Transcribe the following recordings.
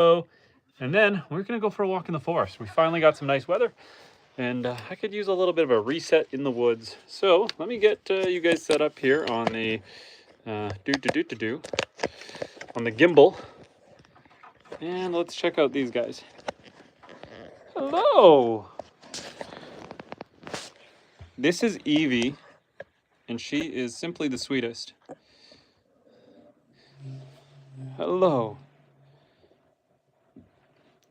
And then we're gonna go for a walk in the forest. We finally got some nice weather, and I could use a little bit of a reset in the woods. So let me get you guys set up here on the on the gimbal, and let's check out these guys. Hello. This is Evie, and she is simply the sweetest. Hello.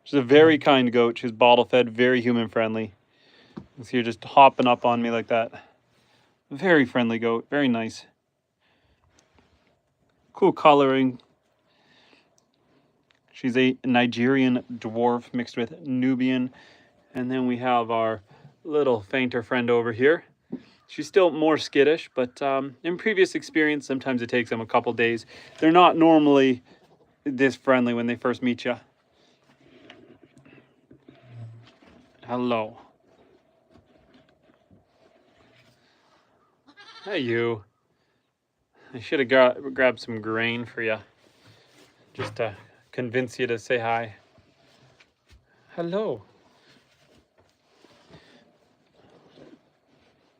She's a very kind goat. She's bottle fed, very human friendly. You see her just hopping up on me like that. Very friendly goat, very nice. Cool coloring. She's a Nigerian dwarf mixed with Nubian. And then we have our little fainter friend over here. She's still more skittish, but in previous experience, sometimes it takes them a couple days. They're not normally this friendly when they first meet you. Hello. Hey, you. I should have grabbed some grain for you, just to convince you to say hi. Hello.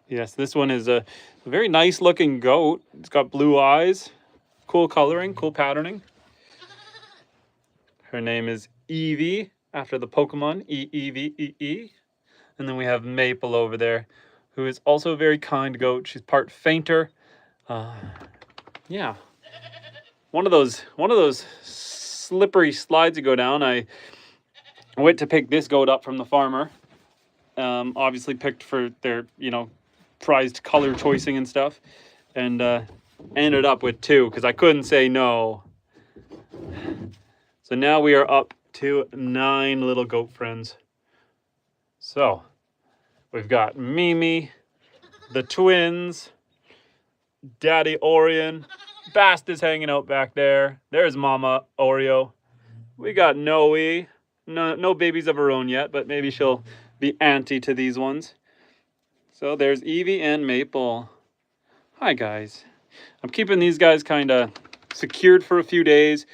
Yes, this one is a very nice looking goat. It's got blue eyes, cool coloring, cool patterning. Her name is Evie, after the Pokemon, E-E-V-E-E. And then we have Maple over there, who is also a very kind goat. She's part fainter. Yeah. One of those slippery slides you go down. I went to pick this goat up from the farmer. Obviously picked for their, prized color choicing and stuff, and ended up with 2 because I couldn't say no. So now we are up to 9 little goat friends. So we've got Mimi, the twins, Daddy Orion, Bast is hanging out back there. There's Mama Oreo. We got Noe. No babies of her own yet, but maybe she'll be auntie to these ones. So there's Evie and Maple. Hi guys. I'm keeping these guys kind of secured for a few days.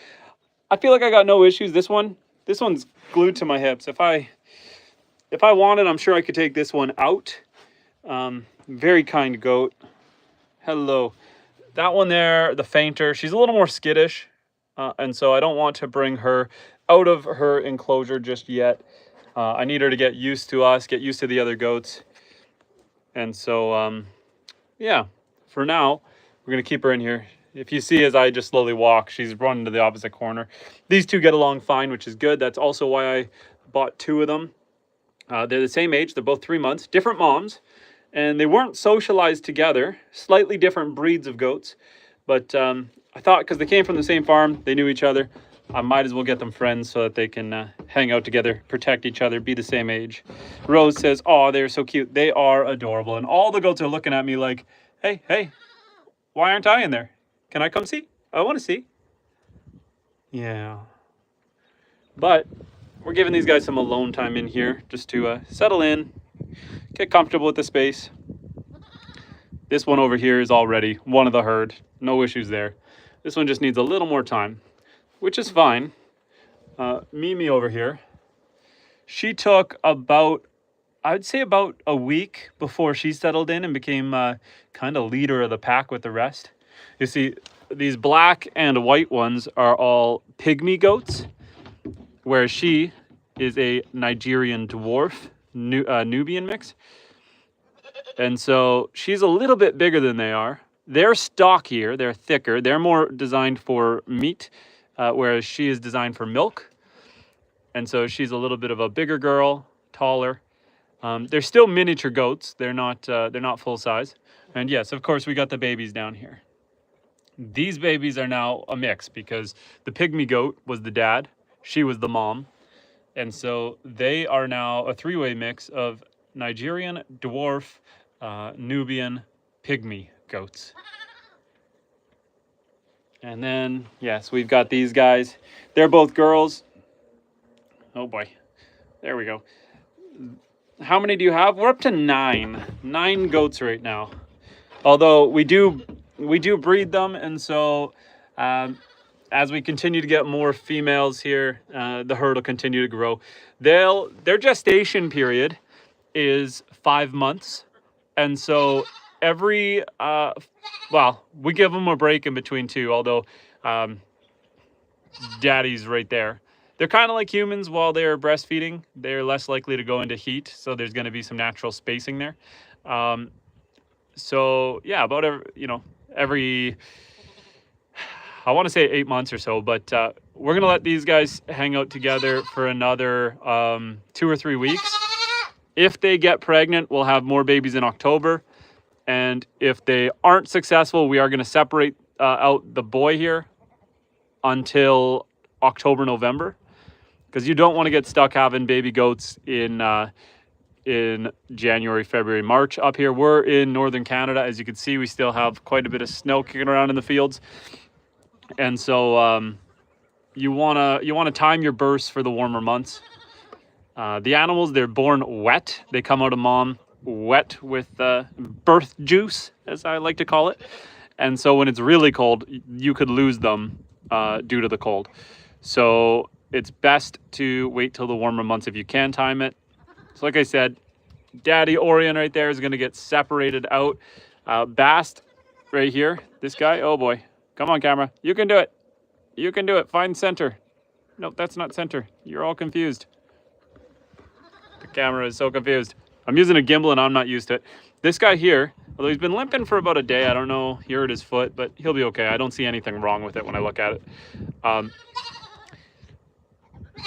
I feel like I got no issues. This one's glued to my hips. If I wanted, I'm sure I could take this one out. Very kind goat. Hello. That one there, the fainter, she's a little more skittish. And so I don't want to bring her out of her enclosure just yet. I need her to get used to us, get used to the other goats. And so, yeah, for now, we're going to keep her in here. If you see as I just slowly walk, she's running to the opposite corner. These two get along fine, which is good. That's also why I bought 2 of them. They're the same age. They're both 3 months, different moms. And they weren't socialized together, slightly different breeds of goats. But I thought because they came from the same farm, they knew each other. I might as well get them friends so that they can hang out together, protect each other, be the same age. Rose says, oh, they're so cute. They are adorable. And all the goats are looking at me like, hey, why aren't I in there? Can I come see? I want to see. Yeah. But we're giving these guys some alone time in here just to settle in, get comfortable with the space. This one over here is already one of the herd. No issues there. This one just needs a little more time, which is fine. Mimi over here, she took about, I'd say about a week before she settled in and became kind of leader of the pack with the rest. You see, these black and white ones are all pygmy goats, whereas she is a Nigerian dwarf, Nubian mix. And so she's a little bit bigger than they are. They're stockier, they're thicker, they're more designed for meat, whereas she is designed for milk. And so she's a little bit of a bigger girl, taller. They're still miniature goats. They're not full size. And yes, of course, we got the babies down here. These babies are now a mix because the pygmy goat was the dad, she was the mom. And so they are now a 3-way mix of Nigerian, dwarf, Nubian, pygmy goats. And then, yes, we've got these guys. They're both girls. Oh boy, there we go. How many do you have? We're up to 9. 9 goats right now. Although we do breed them, and so as we continue to get more females here, the herd will continue to grow. Their gestation period is 5 months. And so every, well, we give them a break in between too, although daddy's right there. They're kind of like humans while they're breastfeeding. They're less likely to go into heat, so there's going to be some natural spacing there. So yeah, about every I want to say 8 months or so, but we're going to let these guys hang out together for another 2 or 3 weeks. If they get pregnant, we'll have more babies in October. And if they aren't successful, we are going to separate out the boy here until October, November. Because you don't want to get stuck having baby goats in January, February, March up here. We're in northern Canada. As you can see, we still have quite a bit of snow kicking around in the fields. And so you wanna time your births for the warmer months. The animals, they're born wet. They come out of mom wet with birth juice, as I like to call it. And so when it's really cold, you could lose them due to the cold. So it's best to wait till the warmer months if you can time it. So like I said, Daddy Orion right there is going to get separated out. Bast right here, this guy, oh boy. Come on, camera. You can do it. You can do it. Find center. Nope, that's not center. You're all confused. The camera is so confused. I'm using a gimbal and I'm not used to it. This guy here, although he's been limping for about a day, I don't know, he hurt his foot, but he'll be okay. I don't see anything wrong with it when I look at it.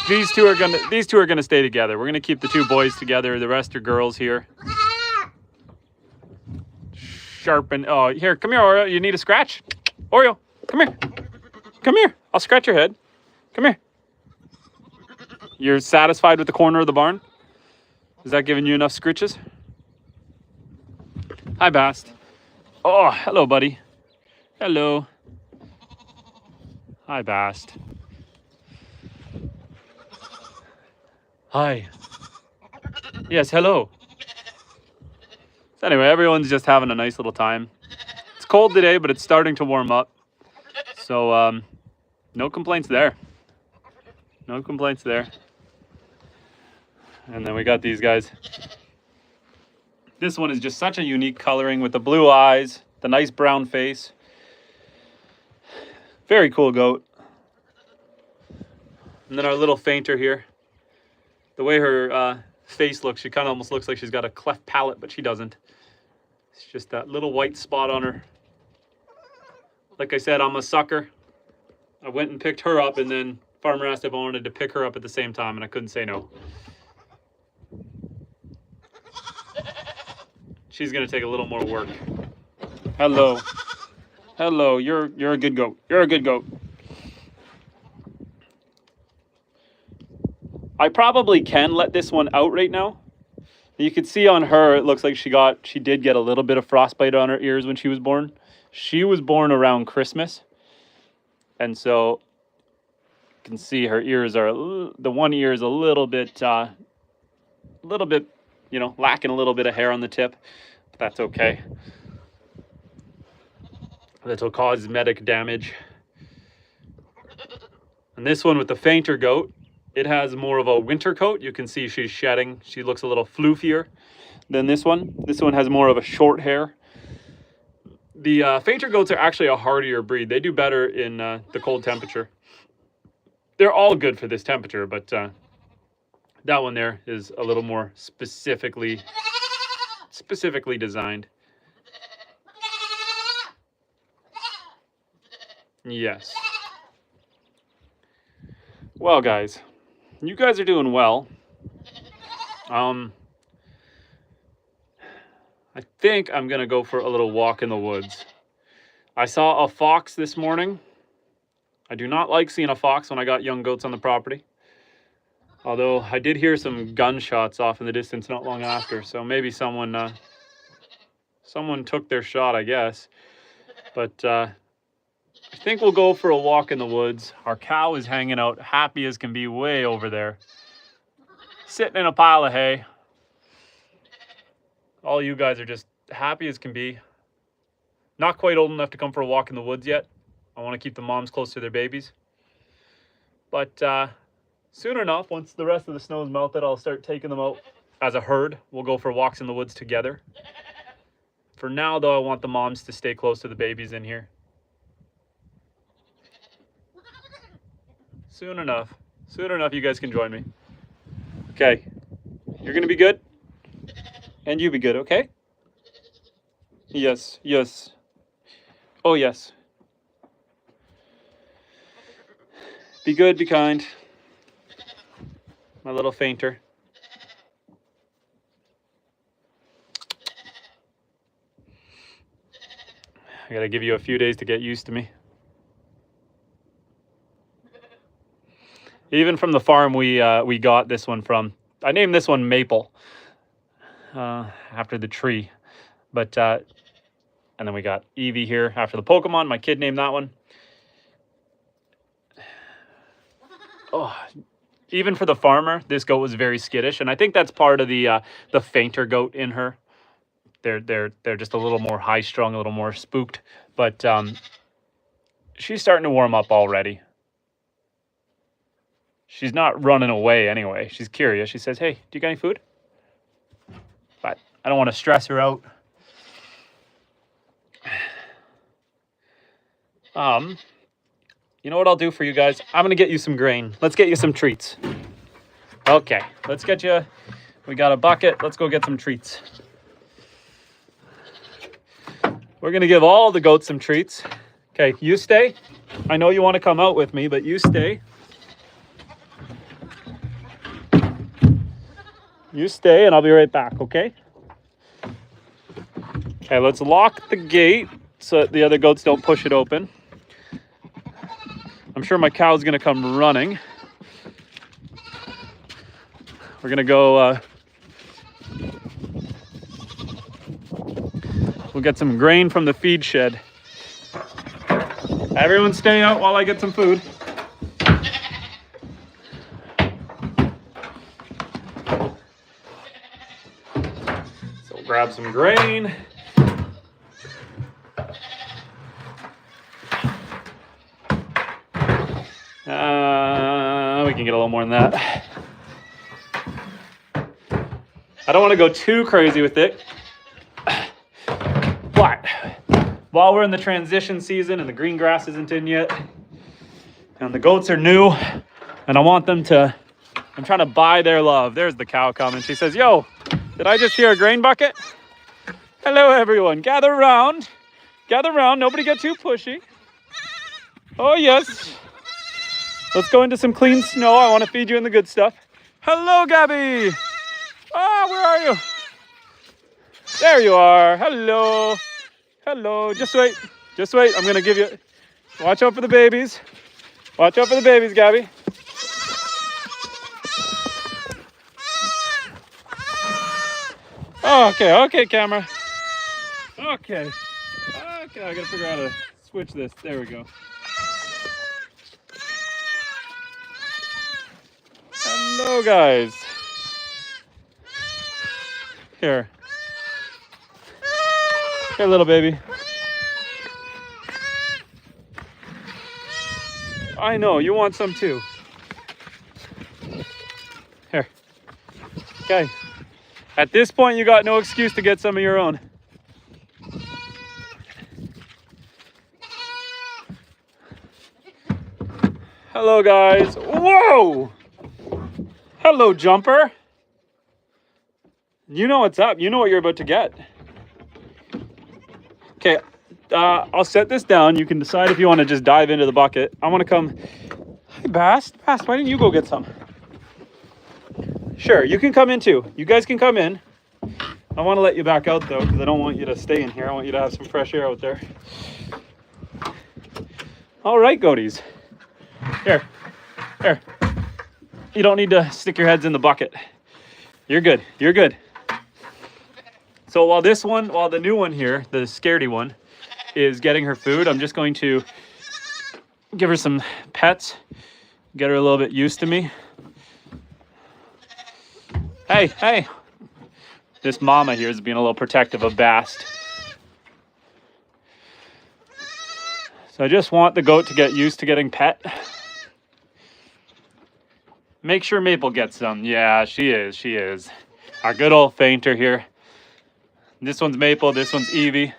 These two are gonna stay together. We're gonna keep the two boys together. The rest are girls here. Sharpen. Oh, here, come here, Oreo. You need a scratch? Oreo, come here. Come here. I'll scratch your head. Come here. You're satisfied with the corner of the barn? Is that giving you enough scritches? Hi, Bast. Oh, hello, buddy. Hello. Hi, Bast. Hi. Yes, hello. So anyway, everyone's just having a nice little time. It's cold today, but it's starting to warm up. So, no complaints there. No complaints there. And then we got these guys. This one is just such a unique coloring with the blue eyes, the nice brown face. Very cool goat. And then our little fainter here. The way her face looks, she kind of almost looks like she's got a cleft palate, but she doesn't. It's just that little white spot on her. Like I said, I'm a sucker. I went and picked her up, and then Farmer asked if I wanted to pick her up at the same time, and I couldn't say no. She's gonna take a little more work. Hello. Hello, you're a good goat. You're a good goat. I probably can let this one out right now. You can see on her, it looks like she did get a little bit of frostbite on her ears when she was born. She was born around Christmas. And so you can see her ears are, the one ear is a little bit, you know, lacking a little bit of hair on the tip. But that's okay. That'll cause cosmetic damage. And this one with the fainter goat, it has more of a winter coat. You can see she's shedding. She looks a little floofier than this one. This one has more of a short hair. The fainter goats are actually a hardier breed. They do better in the cold temperature. They're all good for this temperature, but that one there is a little more specifically designed. Yes. Well, guys, you guys are doing well. I think I'm gonna go for a little walk in the woods. I saw a fox this morning. I do not like seeing a fox when I got young goats on the property. Although I did hear some gunshots off in the distance not long after, so maybe someone took their shot, I guess. But I think we'll go for a walk in the woods. Our cow is hanging out happy as can be way over there, sitting in a pile of hay. All you guys are just happy as can be. Not quite old enough to come for a walk in the woods yet. I want to keep the moms close to their babies. But soon enough, once the rest of the snow is melted, I'll start taking them out as a herd. We'll go for walks in the woods together. For now, though, I want the moms to stay close to the babies in here. Soon enough, you guys can join me. Okay, you're gonna be good, and you be good, okay? Yes, yes. Oh, yes. Be good, be kind. My little fainter. I gotta give you a few days to get used to me. Even from the farm we got this one from. I named this one Maple after the tree. But and then we got Eevee here after the Pokemon. My kid named that one. Oh, even for the farmer, this goat was very skittish, and I think that's part of the fainter goat in her. They're just a little more high strung, a little more spooked, but she's starting to warm up already. She's not running away anyway. She's curious. She says, "Hey, do you got any food?" But I don't want to stress her out. You know what I'll do for you guys? I'm gonna get you some grain. Let's get you some treats. Okay, let's get you. We got a bucket. Let's go get some treats. We're gonna give all the goats some treats. Okay, you stay. I know you want to come out with me, but you stay. You stay, and I'll be right back, okay? Okay, let's lock the gate so that the other goats don't push it open. I'm sure my cow's gonna come running. We're gonna go, we'll get some grain from the feed shed. Everyone stay out while I get some food. So we'll grab some grain. We can get a little more than that. I don't want to go too crazy with it. But while we're in the transition season and the green grass isn't in yet, and the goats are new, and I want them to, I'm trying to buy their love. There's the cow coming. She says, "Yo, did I just hear a grain bucket?" Hello, everyone. Gather around. Gather around. Nobody get too pushy. Oh, yes. Let's go into some clean snow. I want to feed you in the good stuff. Hello, Gabby. Ah, where are you? There you are. Hello. Hello. Just wait. Just wait. I'm going to give you... Watch out for the babies. Watch out for the babies, Gabby. Oh, okay. Okay, camera. Okay. Okay, I got to figure out how to switch this. There we go. Hello, guys. Here. Here, little baby. I know, you want some too. Here. Okay. At this point, you got no excuse to get some of your own. Hello, guys. Whoa! Hello, Jumper. You know what's up. You know what you're about to get. Okay, I'll set this down. You can decide if you want to just dive into the bucket. I want to come... Hi, Bast. Bast, why didn't you go get some? Sure, you can come in too. You guys can come in. I want to let you back out, though, because I don't want you to stay in here. I want you to have some fresh air out there. All right, goaties. Here. Here. You don't need to stick your heads in the bucket. You're good. You're good. So while the new one here, the scaredy one, is getting her food, I'm just going to give her some pets, get her a little bit used to me. Hey, hey. This mama here is being a little protective of Bast. So I just want the goat to get used to getting pet. Make sure Maple gets some. Yeah, she is. She is. Our good old fainter here. This one's Maple. This one's Evie.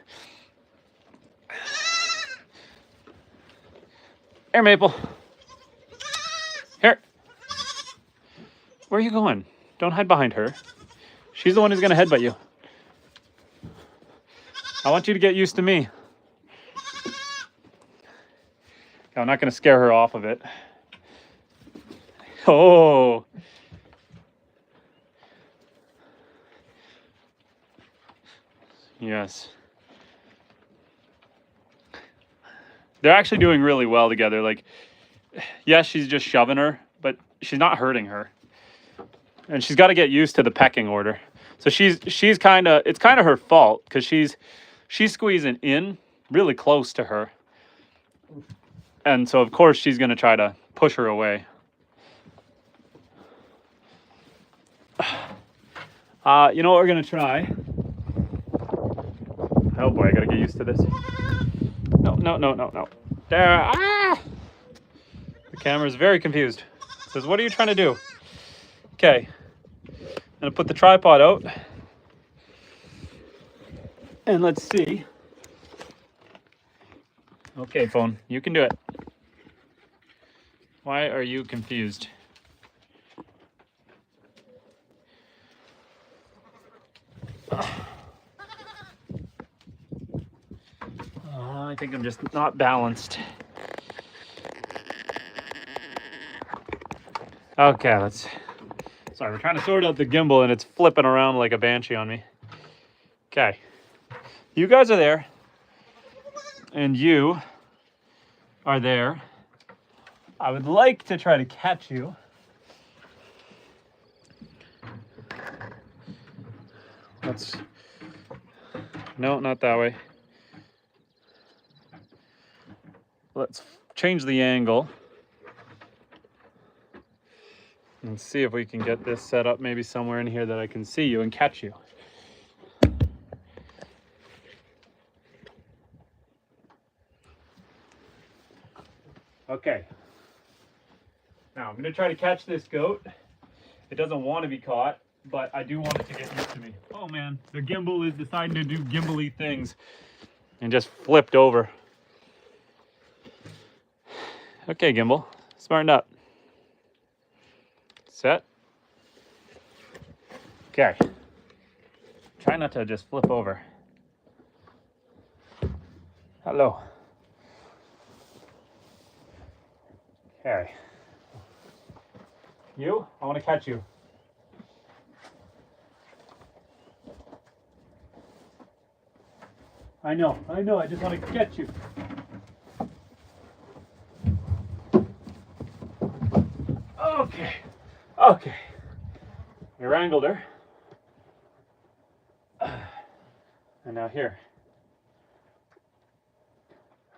Here, Maple. Here. Where are you going? Don't hide behind her. She's the one who's going to headbutt you. I want you to get used to me. I'm not going to scare her off of it. Oh. Yes. They're actually doing really well together. Like, yes, she's just shoving her, but she's not hurting her. And she's got to get used to the pecking order. So she's kind of, it's kind of her fault because she's squeezing in really close to her. And so, of course, she's going to try to push her away. You know what we're going to try? Oh boy, I got to get used to this. No. There. Ah! The camera's very confused. It says, what are you trying to do? Okay. I'm going to put the tripod out. And let's see. Okay, phone, you can do it. Why are you confused? I think I'm just not balanced. Okay, sorry, we're trying to sort out the gimbal and it's flipping around like a banshee on me. Okay. You guys are there. And you are there. I would like to try to catch you. No, not that way. Let's change the angle. And see if we can get this set up maybe somewhere in here that I can see you and catch you. Okay. Now I'm going to try to catch this goat. It doesn't want to be caught, but I do want it to get used to me. Oh man, the gimbal is deciding to do gimbal-y things and just flipped over. Okay, gimbal, smarten up. Set. Okay. Try not to just flip over. Hello. Okay. You? I want to catch you. I know, I just want to catch you. Okay. We wrangled her. And now here.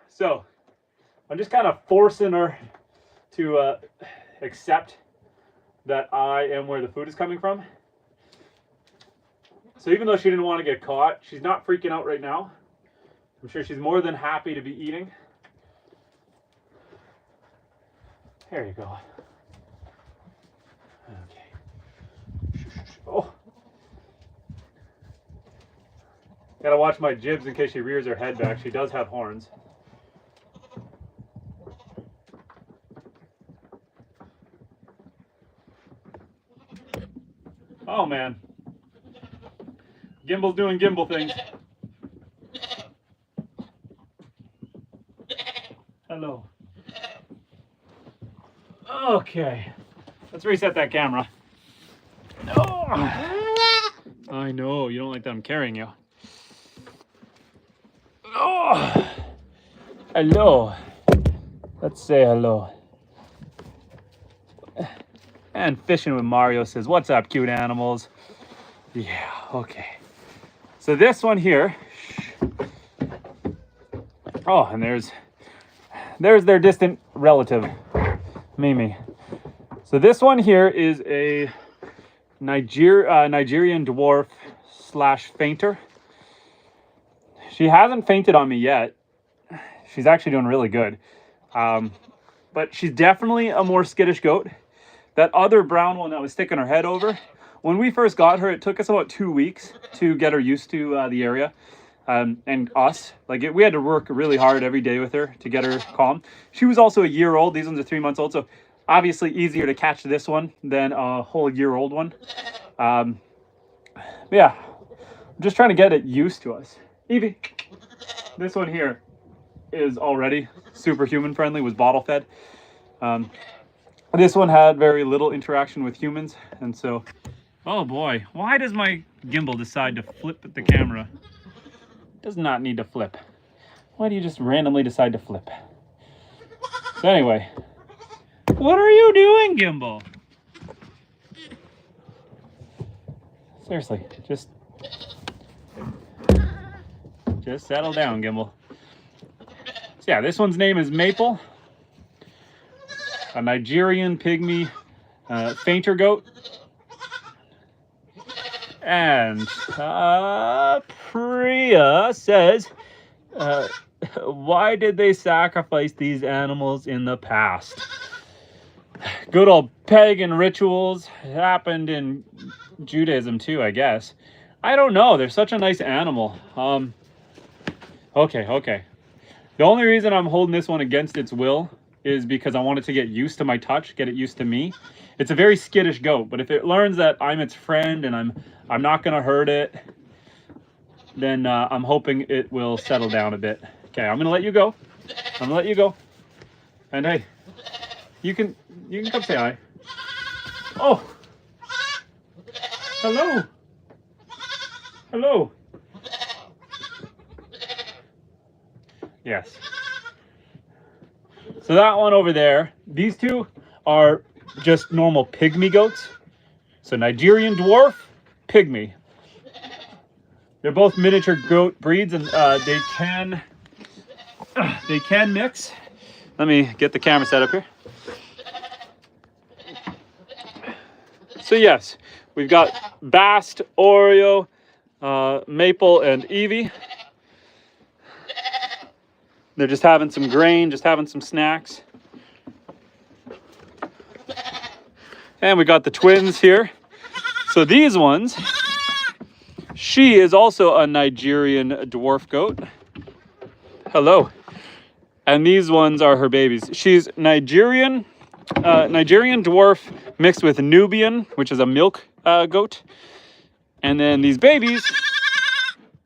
So, I'm just kind of forcing her to accept that I am where the food is coming from. So even though she didn't want to get caught, she's not freaking out right now. I'm sure she's more than happy to be eating. There you go. Okay. Oh. Gotta watch my jibs in case she rears her head back. She does have horns. Oh man. Gimbal's doing gimbal things. Hello. Okay. Let's reset that camera. Oh. I know, you don't like that I'm carrying you. Oh. Hello. Let's say hello. And Fishing with Mario says, what's up, cute animals? Yeah, okay. So this one here. Oh, and there's their distant relative, Mimi. So this one here is a Nigerian dwarf / fainter. She hasn't fainted on me yet. She's actually doing really good. But she's definitely a more skittish goat. That other brown one that was sticking her head over, when we first got her, it took us about 2 weeks to get her used to the area. And us, like we had to work really hard every day with her to get her calm. She was also a year old. These ones are 3 months old, so obviously easier to catch this one than a whole year-old one. Yeah, I'm just trying to get it used to us. Evie, this one here is already super human friendly, was bottle fed. This one had very little interaction with humans, and so, oh boy, why does my gimbal decide to flip the camera? It does not need to flip. Why do you just randomly decide to flip? So anyway, what are you doing, gimbal? Seriously, just settle down, gimbal. So yeah, this one's name is Maple, a Nigerian pygmy fainter goat. And Priya says, why did they sacrifice these animals in the past? Good old pagan rituals happened in Judaism too, I guess. I don't know. They're such a nice animal. Okay. The only reason I'm holding this one against its will is because I want it to get used to my touch, get it used to me. It's a very skittish goat, but if it learns that I'm its friend and I'm not gonna hurt it, then I'm hoping it will settle down a bit. Okay, I'm gonna let you go. I'm gonna let you go. And hey, you can come say hi. Oh, hello. Hello. Yes. So that one over there, these two are just normal pygmy goats. So Nigerian dwarf, pygmy. They're both miniature goat breeds, and they can mix. Let me get the camera set up here. So yes, we've got Bast, Oreo, Maple, and Evie. They're just having some grain, just having some snacks. And we got the twins here. So these ones, she is also a Nigerian dwarf goat. Hello. And these ones are her babies. She's Nigerian dwarf mixed with Nubian, which is a milk goat. And then these babies,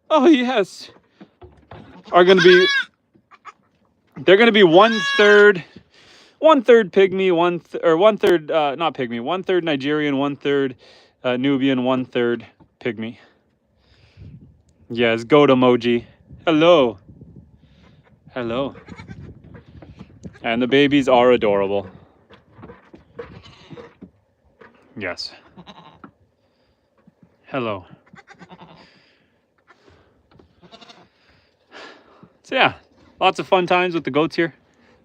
oh yes, they're gonna be one third pygmy, one third Nigerian, one third Nubian, one third pygmy. Yes, goat emoji. Hello. Hello. And the babies are adorable. Yes. Hello. So yeah, lots of fun times with the goats here.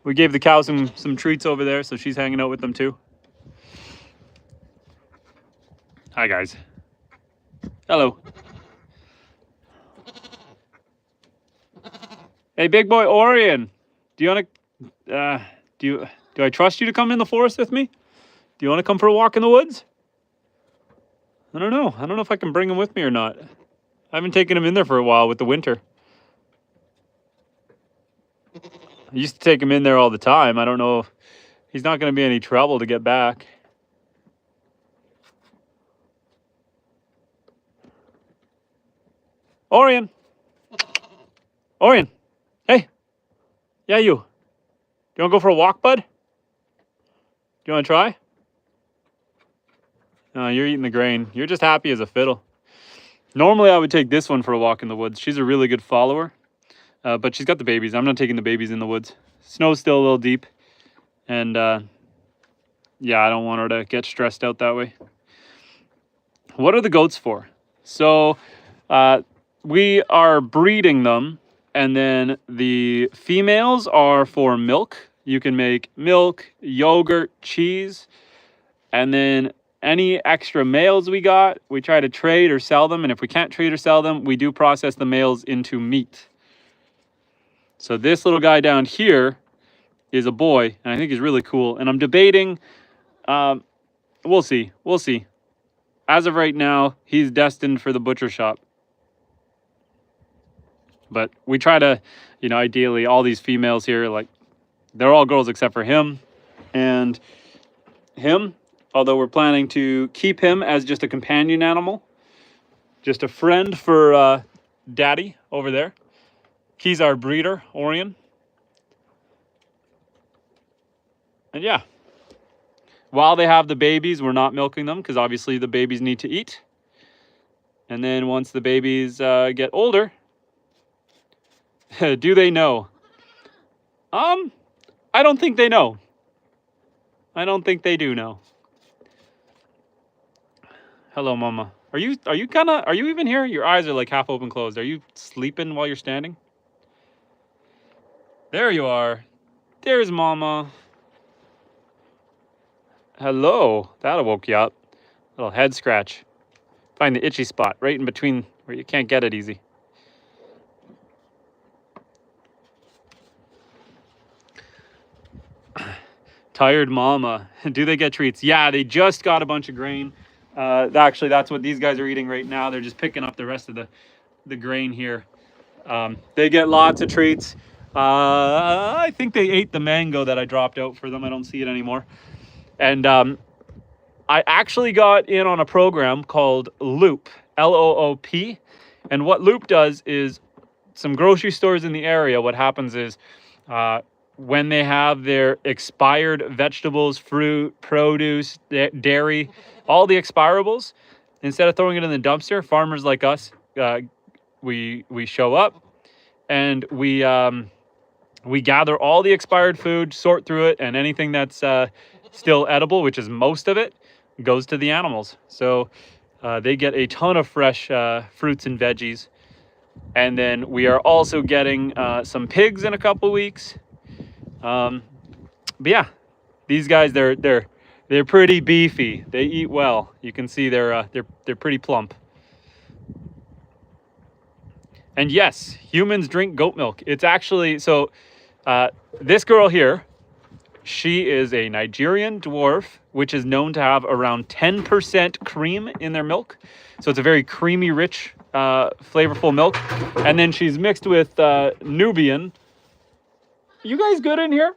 We gave the cow some treats over there, so she's hanging out with them too. Hi guys. Hello. Hey big boy Orion, do you want to do I trust you to come in the forest with me? Do you want to come for a walk in the woods? I don't know if I can bring him with me or not. I haven't taken him in there for a while with the winter. I used to take him in there all the time. I don't know if he's not going to be any trouble to get back. Orion. Orion. Hey. Yeah, you. Do you want to go for a walk, bud? Do you want to try? No, you're eating the grain. You're just happy as a fiddle. Normally, I would take this one for a walk in the woods. She's a really good follower. But she's got the babies. I'm not taking the babies in the woods. Snow's still a little deep. And, yeah, I don't want her to get stressed out that way. What are the goats for? So, we are breeding them. And then the females are for milk. You can make milk, yogurt, cheese. And then any extra males we got, we try to trade or sell them. And if we can't trade or sell them, we do process the males into meat. So this little guy down here is a boy, and I think he's really cool. And I'm debating we'll see. We'll see. As of right now, he's destined for the butcher shop. But we try to, you know, ideally all these females here, like, they're all girls except for him. And him, although we're planning to keep him as just a companion animal, just a friend for Daddy over there. He's our breeder, Orion. And yeah, while they have the babies, we're not milking them because obviously the babies need to eat. And then once the babies get older, do they know? I don't think they know. I don't think they do know. Hello, Mama. Are you even here? Your eyes are like half open closed. Are you sleeping while you're standing? There you are. There's Mama. Hello. That'll woke you up. Little head scratch. Find the itchy spot right in between where you can't get it easy. Tired Mama. Do they get treats? Yeah, they just got a bunch of grain. Actually, that's what these guys are eating right now. They're just picking up the rest of the grain here. They get lots of treats. I think they ate the mango that I dropped out for them. I don't see it anymore. And I actually got in on a program called Loop, L-O-O-P. And what Loop does is some grocery stores in the area, what happens is when they have their expired vegetables, fruit, produce, dairy, all the expirables, instead of throwing it in the dumpster, farmers like us, we show up and we gather all the expired food, sort through it, and anything that's still edible, which is most of it, goes to the animals. So they get a ton of fresh fruits and veggies. And then we are also getting some pigs in a couple weeks. But yeah, these guys, they're pretty beefy. They eat well. You can see they're pretty plump. And yes, humans drink goat milk. It's actually, so this girl here, she is a Nigerian dwarf, which is known to have around 10% cream in their milk. So it's a very creamy, rich, flavorful milk. And then she's mixed with Nubian. You guys good in here?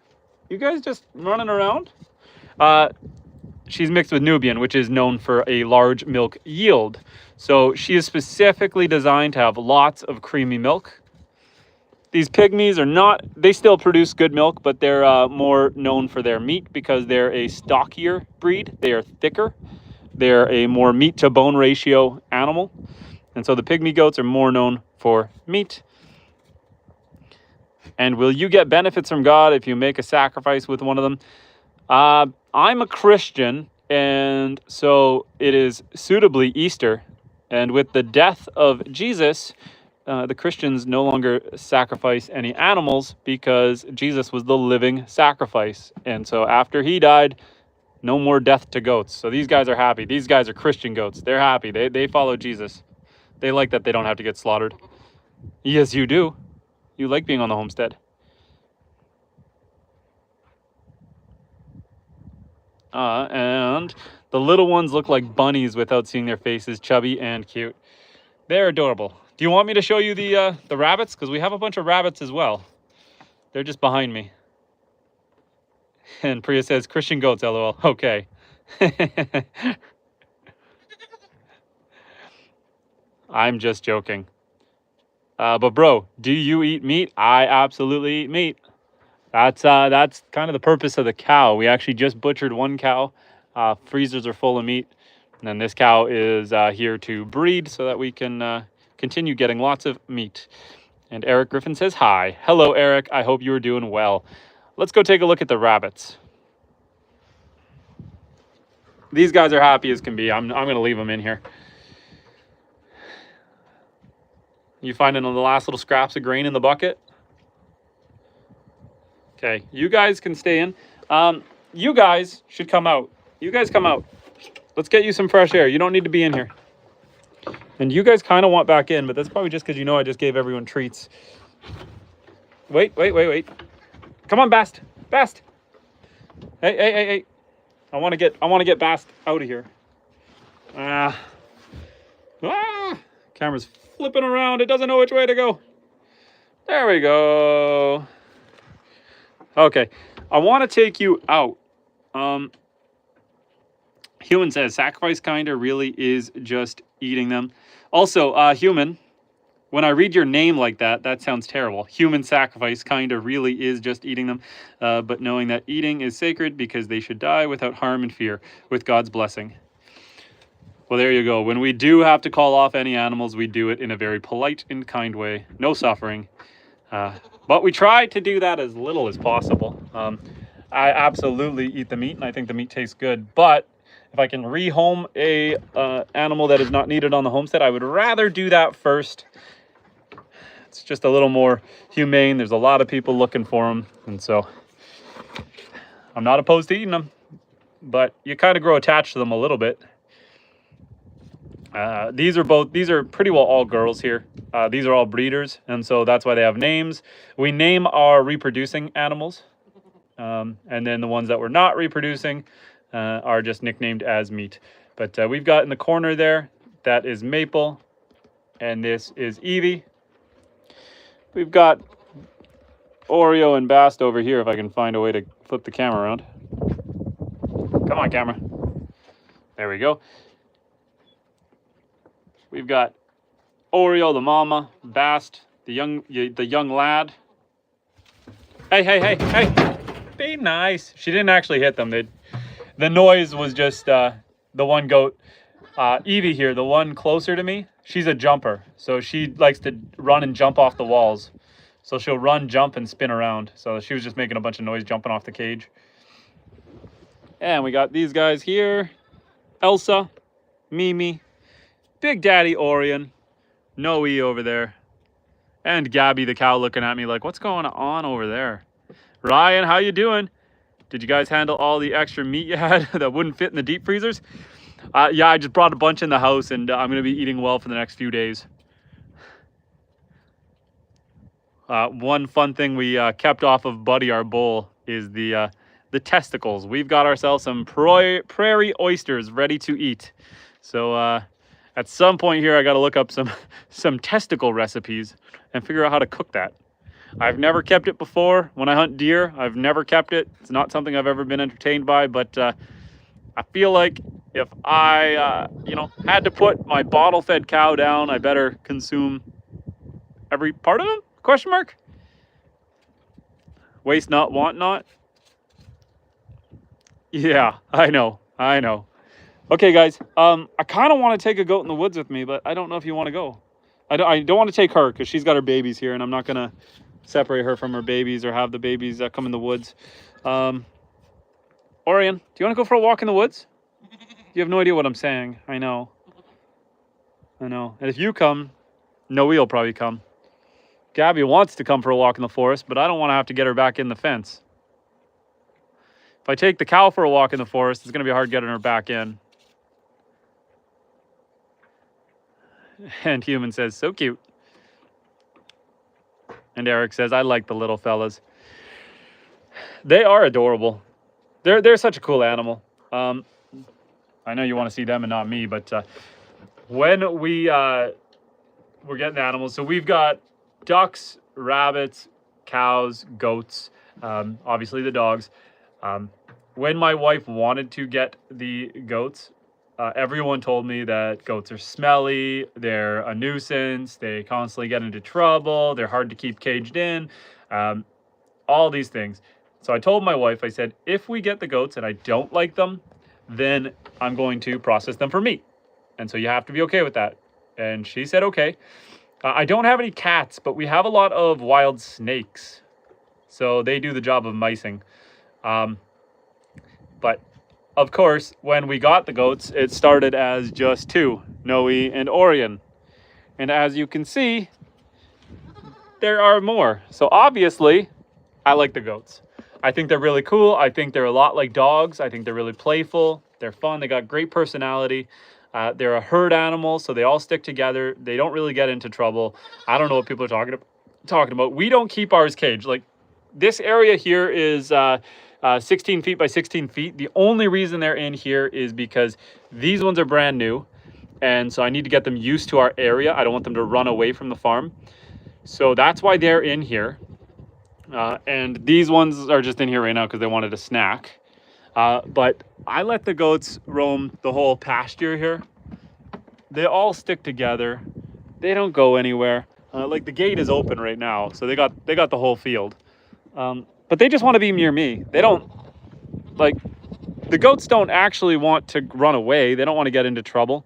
You guys just running around? She's mixed with Nubian, which is known for a large milk yield. So she is specifically designed to have lots of creamy milk. These pygmies are not, they still produce good milk, but they're more known for their meat because they're a stockier breed. They are thicker. They're a more meat to bone ratio animal. And so the pygmy goats are more known for meat. And will you get benefits from God if you make a sacrifice with one of them? I'm a Christian, and so it is suitably Easter. And with the death of Jesus, the Christians no longer sacrifice any animals because Jesus was the living sacrifice. And so after he died, no more death to goats. So these guys are happy. These guys are Christian goats. They're happy. They follow Jesus. They like that they don't have to get slaughtered. Yes, you do. You like being on the homestead. And the little ones look like bunnies without seeing their faces, chubby and cute. They're adorable. Do you want me to show you the rabbits? Because we have a bunch of rabbits as well. They're just behind me. And Priya says, Christian goats, LOL. Okay. I'm just joking. But bro, do you eat meat? I absolutely eat meat. That's kind of the purpose of the cow. We actually just butchered one cow. Freezers are full of meat. And then this cow is here to breed so that we can continue getting lots of meat. And Eric Griffin says hi. Hello, Eric. I hope you are doing well. Let's go take a look at the rabbits. These guys are happy as can be. I'm going to leave them in here. You finding the last little scraps of grain in the bucket? Okay, you guys can stay in. You guys should come out. You guys come out. Let's get you some fresh air. You don't need to be in here. And you guys kind of want back in, but that's probably just because you know I just gave everyone treats. Wait. Come on, Bast. Bast. Hey. I want to get Bast out of here. Camera's flipping around. It doesn't know which way to go. There we go. Okay, I want to take you out. Human says sacrifice kinda really is just eating them. Also, human, when I read your name like that, that sounds terrible. Human sacrifice kinda really is just eating them, but knowing that eating is sacred because they should die without harm and fear, with God's blessing. Well, there you go. When we do have to call off any animals, we do it in a very polite and kind way. No suffering. But we try to do that as little as possible. I absolutely eat the meat, and I think the meat tastes good. But if I can rehome a animal that is not needed on the homestead, I would rather do that first. It's just a little more humane. There's a lot of people looking for them, and so I'm not opposed to eating them. But you kind of grow attached to them a little bit. These are pretty well all girls here. These are all breeders, and so that's why they have names. We name our reproducing animals, and then the ones that we're not reproducing are just nicknamed as meat. But we've got in the corner there, that is Maple, and this is Evie. We've got Oreo and Bast over here, if I can find a way to flip the camera around. Come on, camera. There we go. We've got Oreo, the mama, Bast, the young lad. Hey. Be nice. She didn't actually hit them. The noise was just the one goat. Evie here, the one closer to me, she's a jumper. So she likes to run and jump off the walls. So she'll run, jump, and spin around. So she was just making a bunch of noise jumping off the cage. And we got these guys here. Elsa, Mimi, Big Daddy Orion, Noe over there, and Gabby the cow looking at me like, what's going on over there? Ryan, how you doing? Did you guys handle all the extra meat you had that wouldn't fit in the deep freezers? Yeah, I just brought a bunch in the house, and I'm going to be eating well for the next few days. One fun thing we kept off of Buddy, our bull, is the testicles. We've got ourselves some prairie oysters ready to eat. So at some point here, I got to look up some testicle recipes and figure out how to cook that. I've never kept it before. When I hunt deer, I've never kept it. It's not something I've ever been entertained by, but I feel like if I, had to put my bottle-fed cow down, I better consume every part of them? Question mark? Waste not, want not? Yeah, I know. Okay, guys, I kind of want to take a goat in the woods with me, but I don't know if you want to go. I don't want to take her because she's got her babies here, and I'm not going to separate her from her babies or have the babies come in the woods. Orion, do you want to go for a walk in the woods? You have no idea what I'm saying. I know. And if you come, Noe will probably come. Gabby wants to come for a walk in the forest, but I don't want to have to get her back in the fence. If I take the cow for a walk in the forest, it's going to be hard getting her back in. And Human says, so cute. And Eric says, I like the little fellas. They are adorable. They're such a cool animal. I know you want to see them and not me, but when we're getting animals, so we've got ducks, rabbits, cows, goats, obviously the dogs. When my wife wanted to get the goats, everyone told me that goats are smelly, they're a nuisance, they constantly get into trouble, they're hard to keep caged in, all these things. So I told my wife, I said, if we get the goats and I don't like them, then I'm going to process them for meat. And so you have to be okay with that. And she said, okay. I don't have any cats, but we have a lot of wild snakes. So they do the job of micing. But of course, when we got the goats, it started as just two, Noe and Orion. And as you can see, there are more. So obviously, I like the goats. I think they're really cool. I think they're a lot like dogs. I think they're really playful. They're fun. They got great personality. They're a herd animal, so they all stick together. They don't really get into trouble. I don't know what people are talking about. We don't keep ours caged. Like, this area here is 16 feet by 16 feet. The only reason they're in here is because these ones are brand new. And so I need to get them used to our area. I don't want them to run away from the farm. So that's why they're in here. And these ones are just in here right now because they wanted a snack. But I let the goats roam the whole pasture here. They all stick together. They don't go anywhere. Like the gate is open right now, so they got the whole field. But they just want to be near me. They don't, like, the goats don't actually want to run away. They don't want to get into trouble.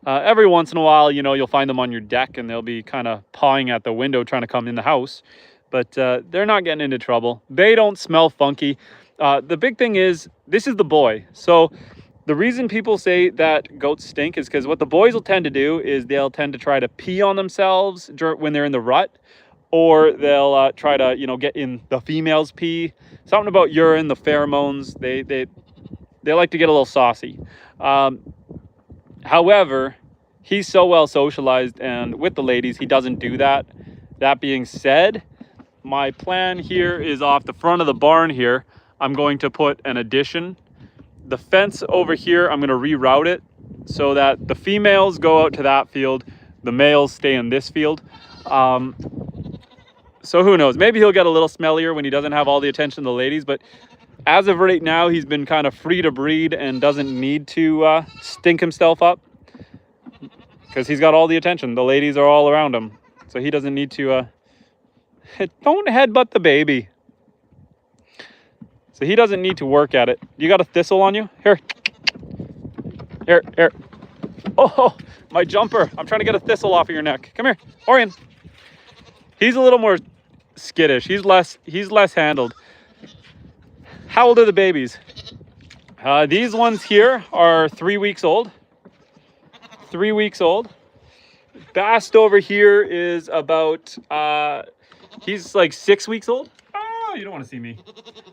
Every once in a while, you know, you'll find them on your deck and they'll be kind of pawing at the window trying to come in the house. But they're not getting into trouble. They don't smell funky. The big thing is, this is the boy. So the reason people say that goats stink is because what the boys will tend to do is they'll tend to try to pee on themselves when they're in the rut. Or they'll try to, you know, get in the female's pee. Something about urine, the pheromones, they like to get a little saucy. However, he's so well socialized, and with the ladies, he doesn't do that. That being said, my plan here is off the front of the barn here. I'm going to put an addition. The fence over here, I'm going to reroute it so that the females go out to that field, the males stay in this field. So who knows? Maybe he'll get a little smellier when he doesn't have all the attention of the ladies, but as of right now, he's been kind of free to breed and doesn't need to stink himself up because he's got all the attention. The ladies are all around him, so he doesn't need to... don't headbutt the baby. So he doesn't need to work at it. You got a thistle on you? Here. Here. Oh, my jumper. I'm trying to get a thistle off of your neck. Come here, Orion. He's a little more skittish. He's less handled. How old are the babies? These ones here are 3 weeks old. 3 weeks old. Bast over here is about, he's like 6 weeks old. Oh, you don't want to see me.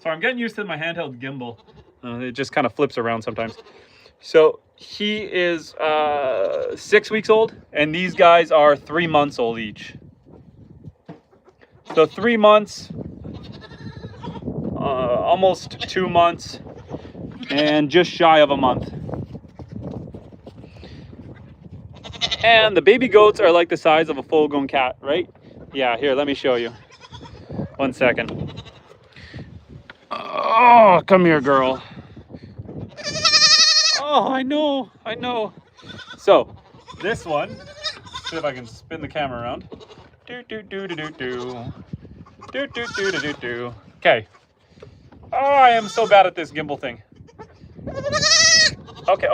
Sorry, I'm getting used to my handheld gimbal. It just kind of flips around sometimes. So he is 6 weeks old, and these guys are 3 months old each. So 3 months, almost 2 months, and just shy of a month. And the baby goats are like the size of a full-grown cat, right? Yeah, here, let me show you. 1 second. Oh, come here, girl. Oh, I know. So, this one, see if I can spin the camera around. Okay. Oh, I am so bad at this gimbal thing. Okay.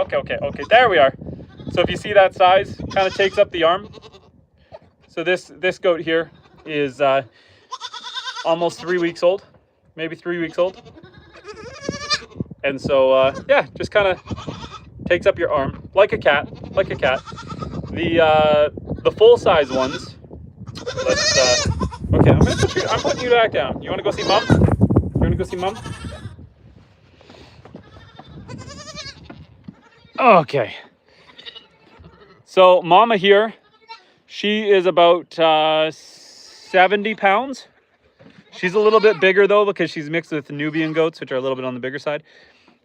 There we are. So if you see that size, kind of takes up the arm. So this goat here is almost 3 weeks old, maybe 3 weeks old. And so yeah, just kind of takes up your arm like a cat, The full size ones. Let's okay, I'm putting you back down. You want to go see mom? You want to go see mom? Okay. So mama here, she is about 70 pounds. She's a little bit bigger though because she's mixed with Nubian goats, which are a little bit on the bigger side.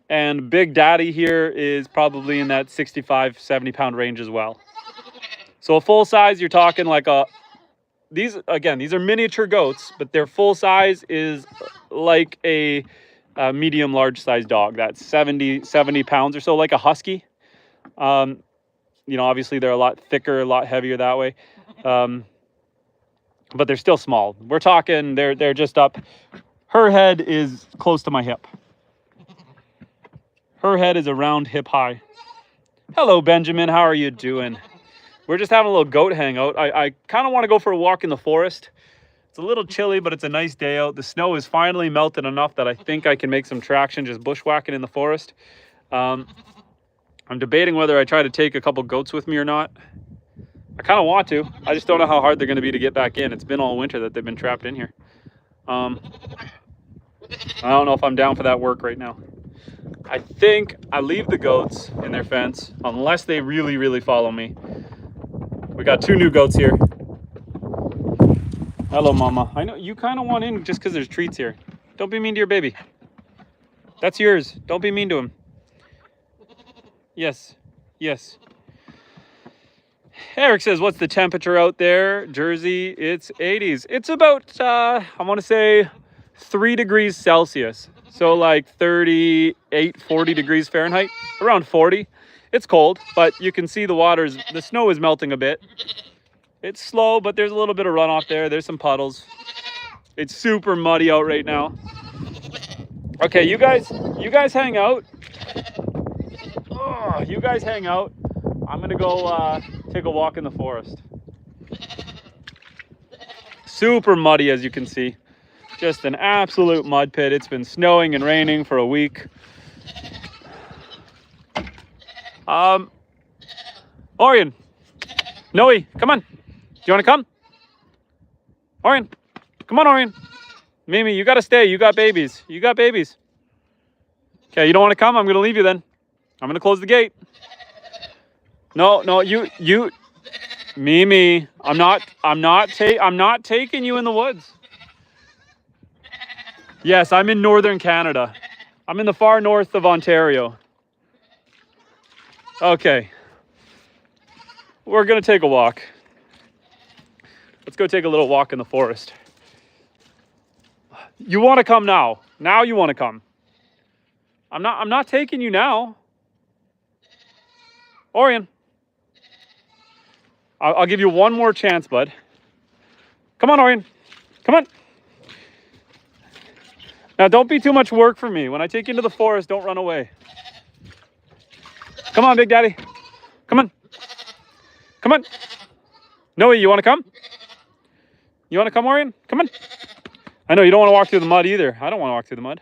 And big daddy here is probably in that 65, 70 pound range as well. So a full size, you're talking like these are miniature goats, but their full size is like a medium large size dog. That's 70 pounds or so, like a husky. You know, obviously they're a lot thicker, a lot heavier that way. But they're still small. We're talking, they're just up. Her head is close to my hip. Her head is around hip high. Hello, Benjamin. How are you doing? We're just having a little goat hangout. I kind of want to go for a walk in the forest. It's a little chilly, but it's a nice day out. The snow is finally melted enough that I think I can make some traction just bushwhacking in the forest. I'm debating whether I try to take a couple goats with me or not. I kind of want to. I just don't know how hard they're going to be to get back in. It's been all winter that they've been trapped in here. I don't know if I'm down for that work right now. I think I leave the goats in their fence unless they really, really follow me. We got 2 new goats here. Hello, mama. I know you kind of want in just because there's treats here. Don't be mean to your baby. That's yours. Don't be mean to him. Yes. Yes. Eric says, what's the temperature out there? Jersey, it's 80s. It's about, I want to say 3 degrees Celsius. So like 38, 40 degrees Fahrenheit, around 40. It's cold, but you can see the snow is melting a bit. It's slow, but there's a little bit of runoff there. There's some puddles. It's super muddy out right now. Okay, you guys hang out. Oh, you guys hang out. I'm gonna go take a walk in the forest. Super muddy, as you can see. Just an absolute mud pit. It's been snowing and raining for a week. Orion, Noe, come on. Do you want to come? Orion, come on, Orion. Mimi, you got to stay. You got babies. You got babies. Okay, you don't want to come? I'm going to leave you then. I'm going to close the gate. No, you. Mimi, I'm not taking you in the woods. Yes, I'm in northern Canada. I'm in the far north of Ontario. Okay. We're going to take a walk. Let's go take a little walk in the forest. You want to come now. Now you want to come. I'm not taking you now. Orion. I'll give you one more chance, bud. Come on, Orion. Come on. Now, don't be too much work for me. When I take you into the forest, don't run away. Come on, Big Daddy. Come on. Come on. Noe, you want to come? You want to come, Orion? Come on. I know you don't want to walk through the mud either. I don't want to walk through the mud.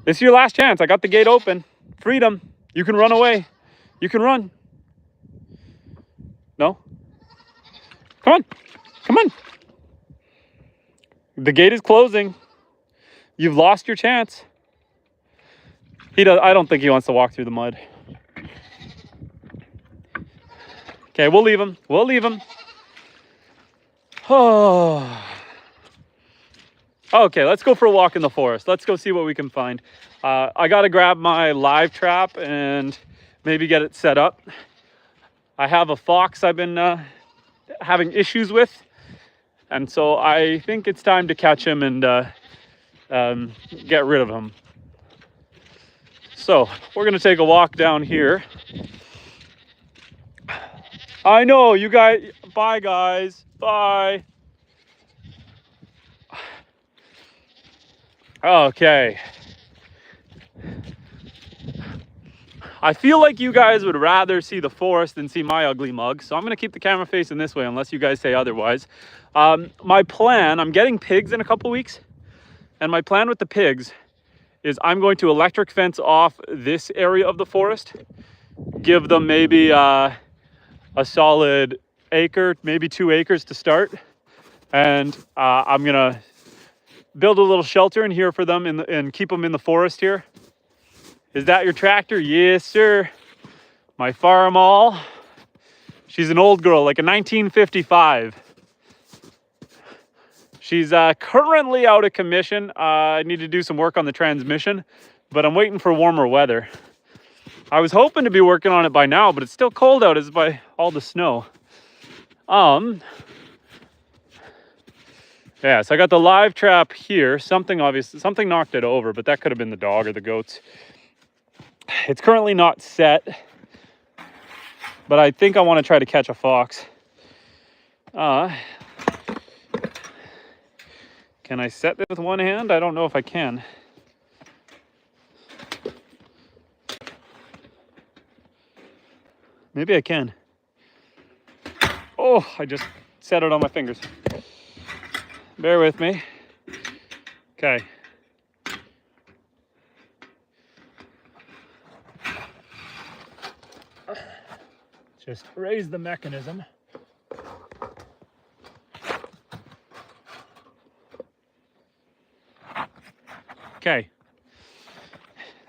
This is your last chance. I got the gate open. Freedom. You can run away. You can run. No? Come on. Come on. The gate is closing. You've lost your chance. I don't think he wants to walk through the mud. Okay, we'll leave him. We'll leave him. Oh. Okay, let's go for a walk in the forest. Let's go see what we can find. I got to grab my live trap and maybe get it set up. I have a fox I've been having issues with. And so I think it's time to catch him and get rid of him. So we're going to take a walk down here. I know, you guys. Bye, guys. Bye. Okay. I feel like you guys would rather see the forest than see my ugly mug, so I'm going to keep the camera facing this way unless you guys say otherwise. My plan, I'm getting pigs in a couple weeks, and my plan with the pigs is I'm going to electric fence off this area of the forest, give them maybe a solid acre, maybe 2 acres to start, and I'm going to build a little shelter in here for them and keep them in the forest here. Is that your tractor? Yes, sir. My Farmall. She's an old girl, like a 1955. She's currently out of commission. I need to do some work on the transmission, but I'm waiting for warmer weather. I was hoping to be working on it by now, but it's still cold out as by all the snow. Yeah, so I got the live trap here. Something knocked it over, but that could have been the dog or the goats. It's currently not set, but I think I want to try to catch a fox. Can I set this with one hand? I don't know if I can. Maybe I can. Oh, I just set it on my fingers. Bear with me. Okay. Just raise the mechanism. Okay.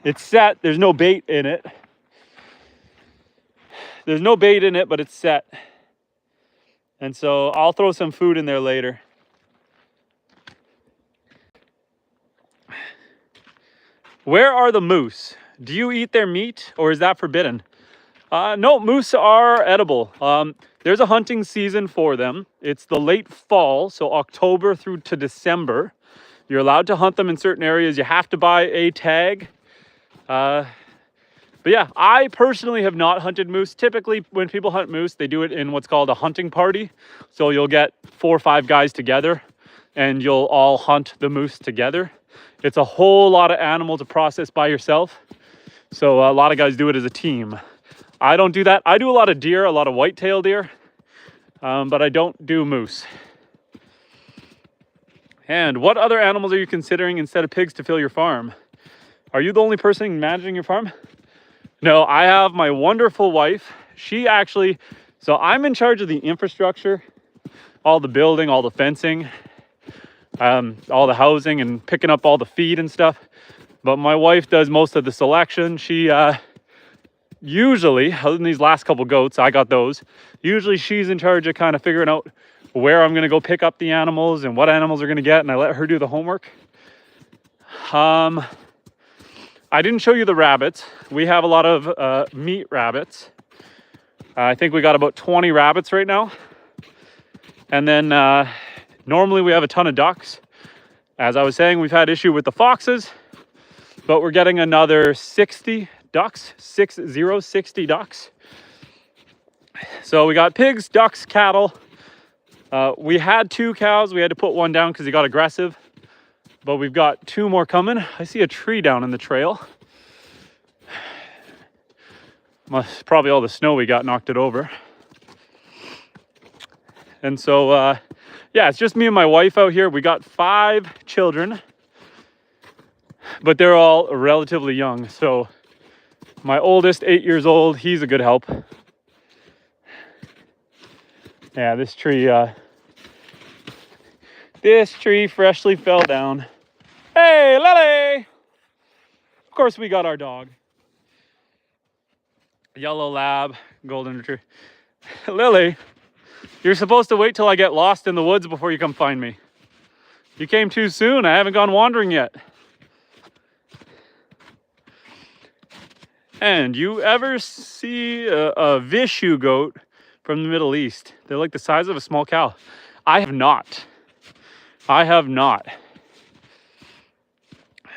It's set. There's no bait in it. There's no bait in it, but it's set. And so I'll throw some food in there later. Where are the moose? Do you eat their meat or is that forbidden? No, moose are edible. There's a hunting season for them. It's the late fall, so October through to December. You're allowed to hunt them in certain areas. You have to buy a tag. But yeah, I personally have not hunted moose. Typically, when people hunt moose, they do it in what's called a hunting party. So you'll get 4 or 5 guys together and you'll all hunt the moose together. It's a whole lot of animal to process by yourself. So a lot of guys do it as a team. I don't do that. I do a lot of deer, a lot of whitetail deer, but I don't do moose. And what other animals are you considering instead of pigs to fill your farm? Are you the only person managing your farm? No, I have my wonderful wife. She actually, so I'm in charge of the infrastructure, all the building, all the fencing, all the housing and picking up all the feed and stuff. But my wife does most of the selection. She, usually, other than these last couple goats, I got those. Usually she's in charge of kind of figuring out where I'm gonna go pick up the animals and what animals are gonna get, and I let her do the homework. I didn't show you the rabbits. We have a lot of meat rabbits. I think we got about 20 rabbits right now. And then normally we have a ton of ducks. As I was saying, we've had issue with the foxes, but we're getting another 60 ducks, 60 ducks. So we got pigs, ducks, cattle. We had 2 cows. We had to put one down because he got aggressive, but we've got 2 more coming. I see a tree down in the trail. Probably all the snow we got knocked it over. And so, yeah, it's just me and my wife out here. We got 5 children, but they're all relatively young. So my oldest, 8 years old, he's a good help. Yeah, this tree freshly fell down. Hey, Lily! Of course, we got our dog. Yellow lab, golden retriever. Lily, you're supposed to wait till I get lost in the woods before you come find me. You came too soon. I haven't gone wandering yet. And you ever see a Vishu goat from the Middle East? They're like the size of a small cow. I have not. I have not.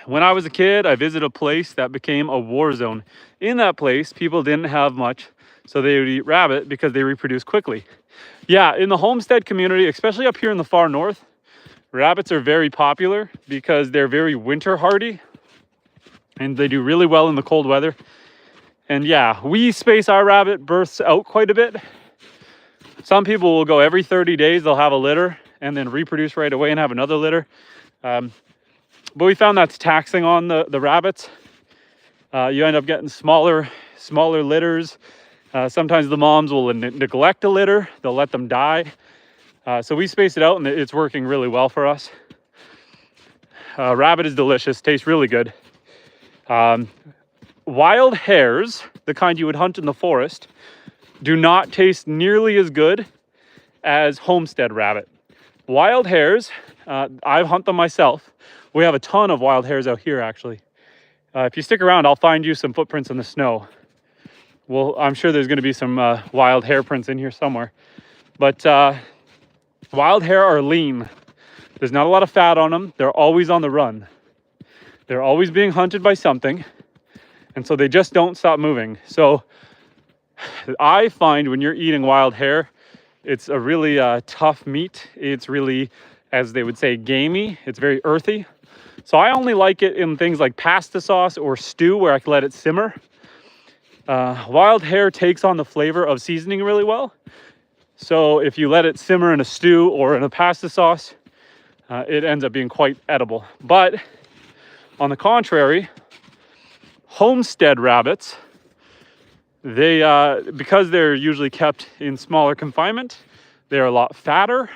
When I was a kid, I visited a place that became a war zone. In that place, people didn't have much, so they would eat rabbit because they reproduce quickly. Yeah, in the Homestead community, especially up here in the far north, rabbits are very popular because they're very winter hardy and they do really well in the cold weather. And yeah, we space our rabbit births out quite a bit. Some people will go every 30 days, they'll have a litter and then reproduce right away and have another litter. But we found that's taxing on the rabbits. You end up getting smaller litters. Sometimes the moms will neglect a litter. They'll let them die. So we space it out and it's working really well for us. Rabbit is delicious, tastes really good. Wild hares, the kind you would hunt in the forest, do not taste nearly as good as homestead rabbit. Wild hares, I hunt them myself. We have a ton of wild hares out here, actually. If you stick around, I'll find you some footprints in the snow. Well, I'm sure there's going to be some wild hare prints in here somewhere. But wild hare are lean. There's not a lot of fat on them. They're always on the run. They're always being hunted by something. And so they just don't stop moving. So I find when you're eating wild hare, it's a really tough meat. It's really, as they would say, gamey. It's very earthy. So I only like it in things like pasta sauce or stew where I can let it simmer. Wild hare takes on the flavor of seasoning really well. So if you let it simmer in a stew or in a pasta sauce, it ends up being quite edible. But on the contrary, homestead rabbits, they because they're usually kept in smaller confinement, they're a lot fatter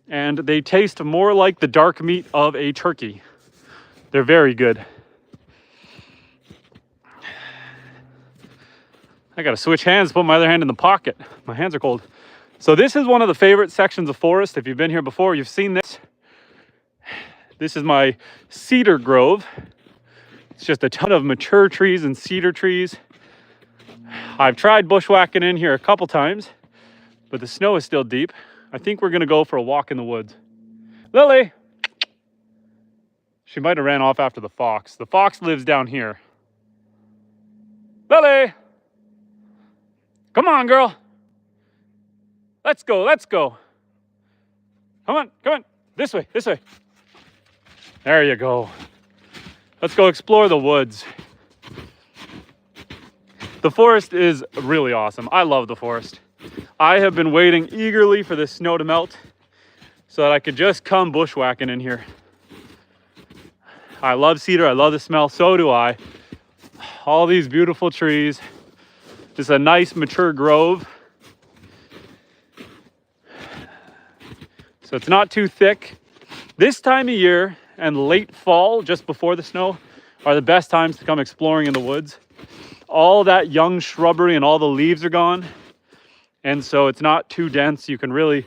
and they taste more like the dark meat of a turkey. They're very good. I gotta switch hands, put my other hand in the pocket. My hands are cold. So this is one of the favorite sections of forest. If you've been here before, you've seen this. This is my cedar grove. It's just a ton of mature trees and cedar trees. I've tried bushwhacking in here a couple times, but the snow is still deep. I think we're gonna go for a walk in the woods. Lily! She might have ran off after the fox. The fox lives down here. Lily! Come on, girl. Let's go, let's go. Come on, come on. This way, this way. There you go. Let's go explore the woods. The forest is really awesome. I love the forest. I have been waiting eagerly for this snow to melt so that I could just come bushwhacking in here. I love cedar, I love the smell, so do I. All these beautiful trees. Just a nice mature grove. So it's not too thick. This time of year and late fall, just before the snow, are the best times to come exploring in the woods. All that young shrubbery and all the leaves are gone. And so it's not too dense. You can really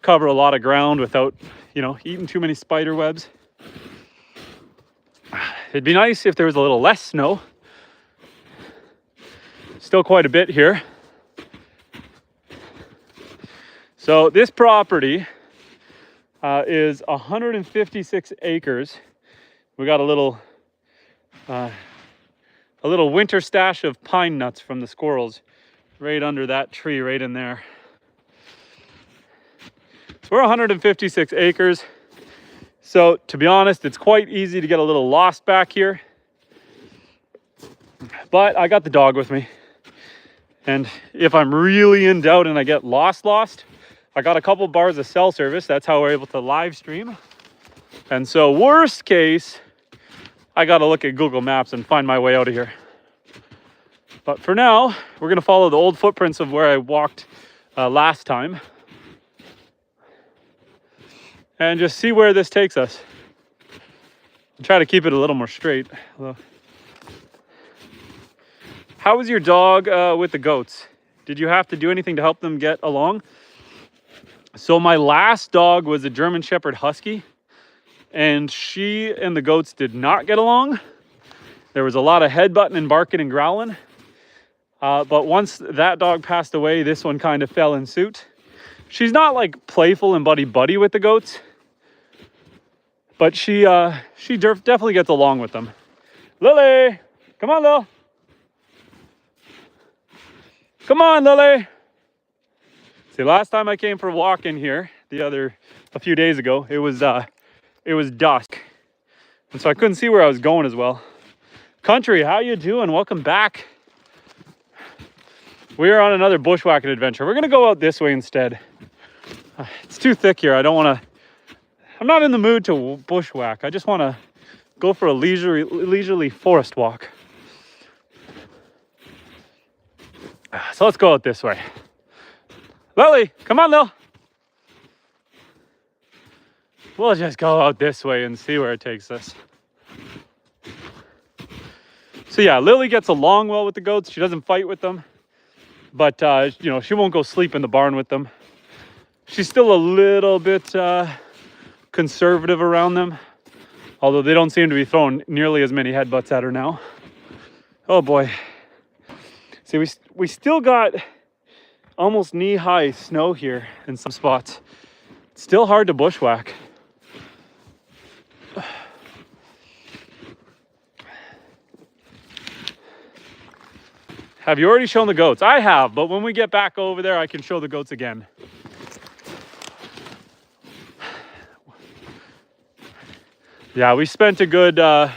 cover a lot of ground without, you know, eating too many spider webs. It'd be nice if there was a little less snow. Still quite a bit here. So this property is 156 acres. We got a little winter stash of pine nuts from the squirrels right under that tree right in there. So we're 156 acres. So to be honest, it's quite easy to get a little lost back here. But I got the dog with me. And if I'm really in doubt and I get lost, I got a couple bars of cell service. That's how we're able to live stream. And so worst case, I got to look at Google Maps and find my way out of here. But for now, we're going to follow the old footprints of where I walked last time. And just see where this takes us. I'll try to keep it a little more straight. How was your dog with the goats? Did you have to do anything to help them get along? So my last dog was a German Shepherd Husky, and she and the goats did not get along. There was a lot of headbutting and barking and growling. But once that dog passed away, this one kind of fell in suit. She's not like playful and buddy-buddy with the goats, but she definitely gets along with them. Lily, come on, Lil. Come on, Lily. See, last time I came for a walk in here, a few days ago, it was dusk, and so I couldn't see where I was going as well. Country, how you doing? Welcome back. We are on another bushwhacking adventure. We're gonna go out this way instead. It's too thick here. I'm not in the mood to bushwhack. I just want to go for a leisurely forest walk. So let's go out this way. Lily, come on, Lil. We'll just go out this way and see where it takes us. So yeah, Lily gets along well with the goats. She doesn't fight with them, but you know, she won't go sleep in the barn with them. She's still a little bit conservative around them, although they don't seem to be throwing nearly as many headbutts at her now. Oh boy. See, we still got almost knee-high snow here in some spots. It's still hard to bushwhack. Have you already shown the goats? I have, but when we get back over there, I can show the goats again. Yeah, we spent a good, I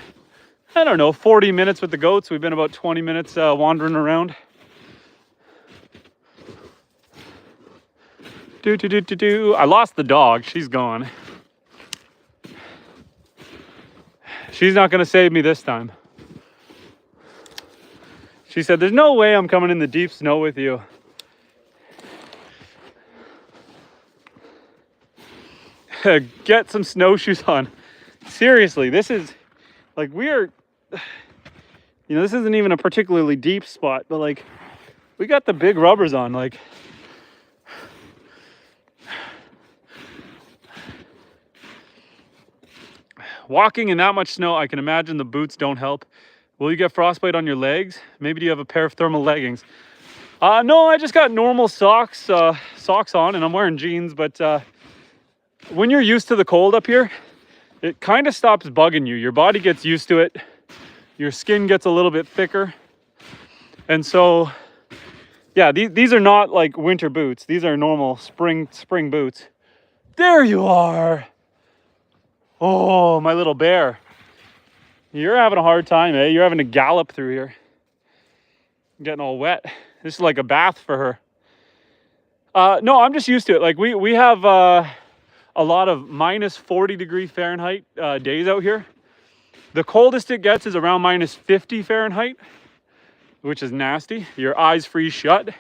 don't know, 40 minutes with the goats. We've been about 20 minutes wandering around. I lost the dog. She's gone. She's not going to save me this time. She said, there's no way I'm coming in the deep snow with you. Get some snowshoes on. Seriously, this is like, this isn't even a particularly deep spot, but like, we got the big rubbers on. Like, walking in that much snow, I can imagine the boots don't help. Will you get frostbite on your legs? Maybe do you have a pair of thermal leggings? No, I just got normal socks on, and I'm wearing jeans, but when you're used to the cold up here, it kind of stops bugging you. Your body gets used to it. Your skin gets a little bit thicker. And so, yeah, these are not like winter boots. These are normal spring boots. There you are. Oh, my little bear. You're having a hard time, eh? You're having to gallop through here. Getting all wet. This is like a bath for her. No, I'm just used to it. Like we have a lot of minus 40 degree Fahrenheit days out here. The coldest it gets is around minus 50 Fahrenheit, which is nasty. Your eyes freeze shut.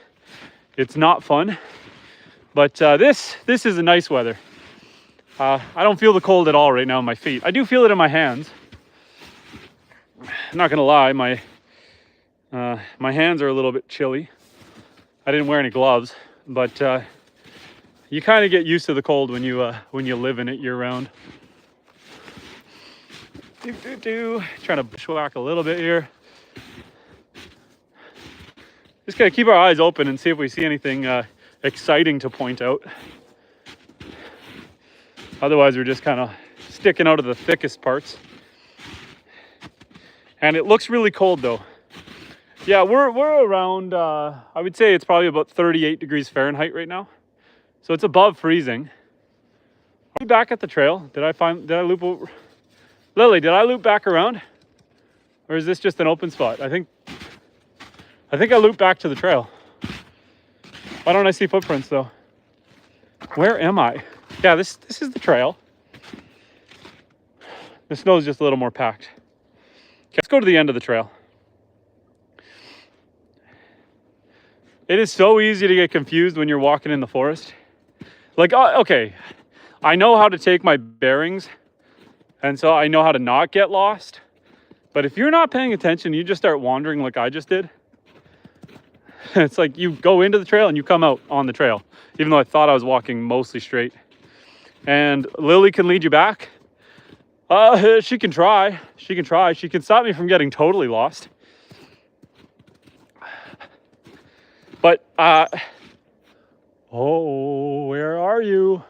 It's not fun. But this is a nice weather. I don't feel the cold at all right now in my feet. I do feel it in my hands. I'm not gonna lie, my hands are a little bit chilly. I didn't wear any gloves, but you kind of get used to the cold when you live in it year round. Trying to bushwhack a little bit here. Just gotta keep our eyes open and see if we see anything exciting to point out. Otherwise, we're just kind of sticking out of the thickest parts. And it looks really cold though. Yeah, we're around, I would say it's probably about 38 degrees Fahrenheit right now. So it's above freezing. Are we back at the trail? Did I loop over? Lily, did I loop back around? Or is this just an open spot? I think I looped back to the trail. Why don't I see footprints though? Where am I? Yeah, this is the trail. The snow is just a little more packed. Okay, let's go to the end of the trail. It is so easy to get confused when you're walking in the forest. Like, okay, I know how to take my bearings, and so I know how to not get lost. But if you're not paying attention, you just start wandering like I just did. It's like you go into the trail and you come out on the trail, even though I thought I was walking mostly straight. And Lily can lead you back. She can try. She can stop me from getting totally lost. But, oh, where are you?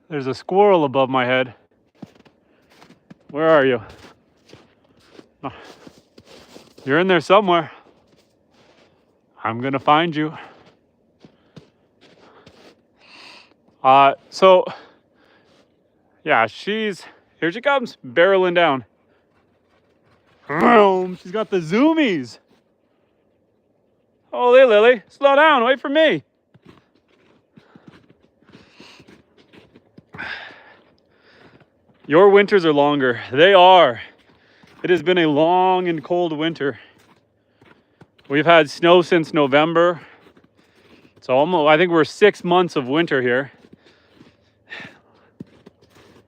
There's a squirrel above my head. Where are you? Oh, you're in there somewhere. I'm gonna find you. So, yeah, here she comes, barreling down. She's got the zoomies. Holy Lily, slow down, wait for me. Your winters are longer. They are. It has been a long and cold winter. We've had snow since November. So I think we're 6 months of winter here.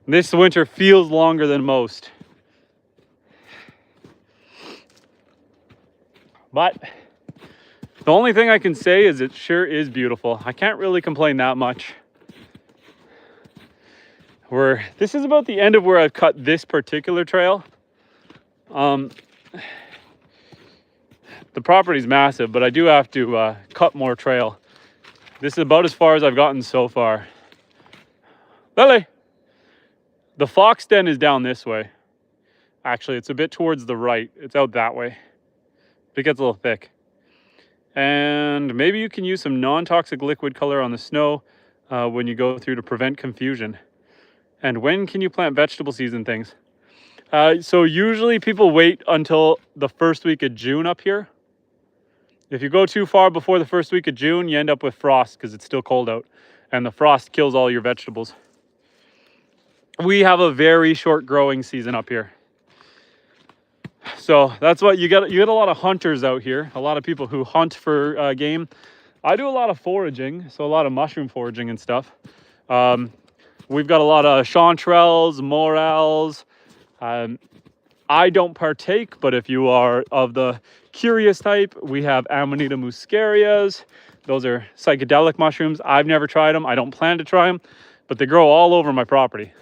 This winter feels longer than most. But the only thing I can say is it sure is beautiful. I can't really complain that much. This is about the end of where I've cut this particular trail. The property's massive, but I do have to cut more trail. This is about as far as I've gotten so far. Lily! The fox den is down this way. Actually, it's a bit towards the right. It's out that way. It gets a little thick. And maybe you can use some non-toxic liquid color on the snow when you go through to prevent confusion. And when can you plant vegetable seeds and things? So usually people wait until the first week of June up here. If you go too far before the first week of June, you end up with frost because it's still cold out. And the frost kills all your vegetables. We have a very short growing season up here. So that's what you get. You get a lot of hunters out here. A lot of people who hunt for game. I do a lot of foraging, so a lot of mushroom foraging and stuff. We've got a lot of chanterelles, morels. I don't partake, but if you are of the curious type, we have Amanita muscarias. Those are psychedelic mushrooms. I've never tried them. I don't plan to try them, but they grow all over my property.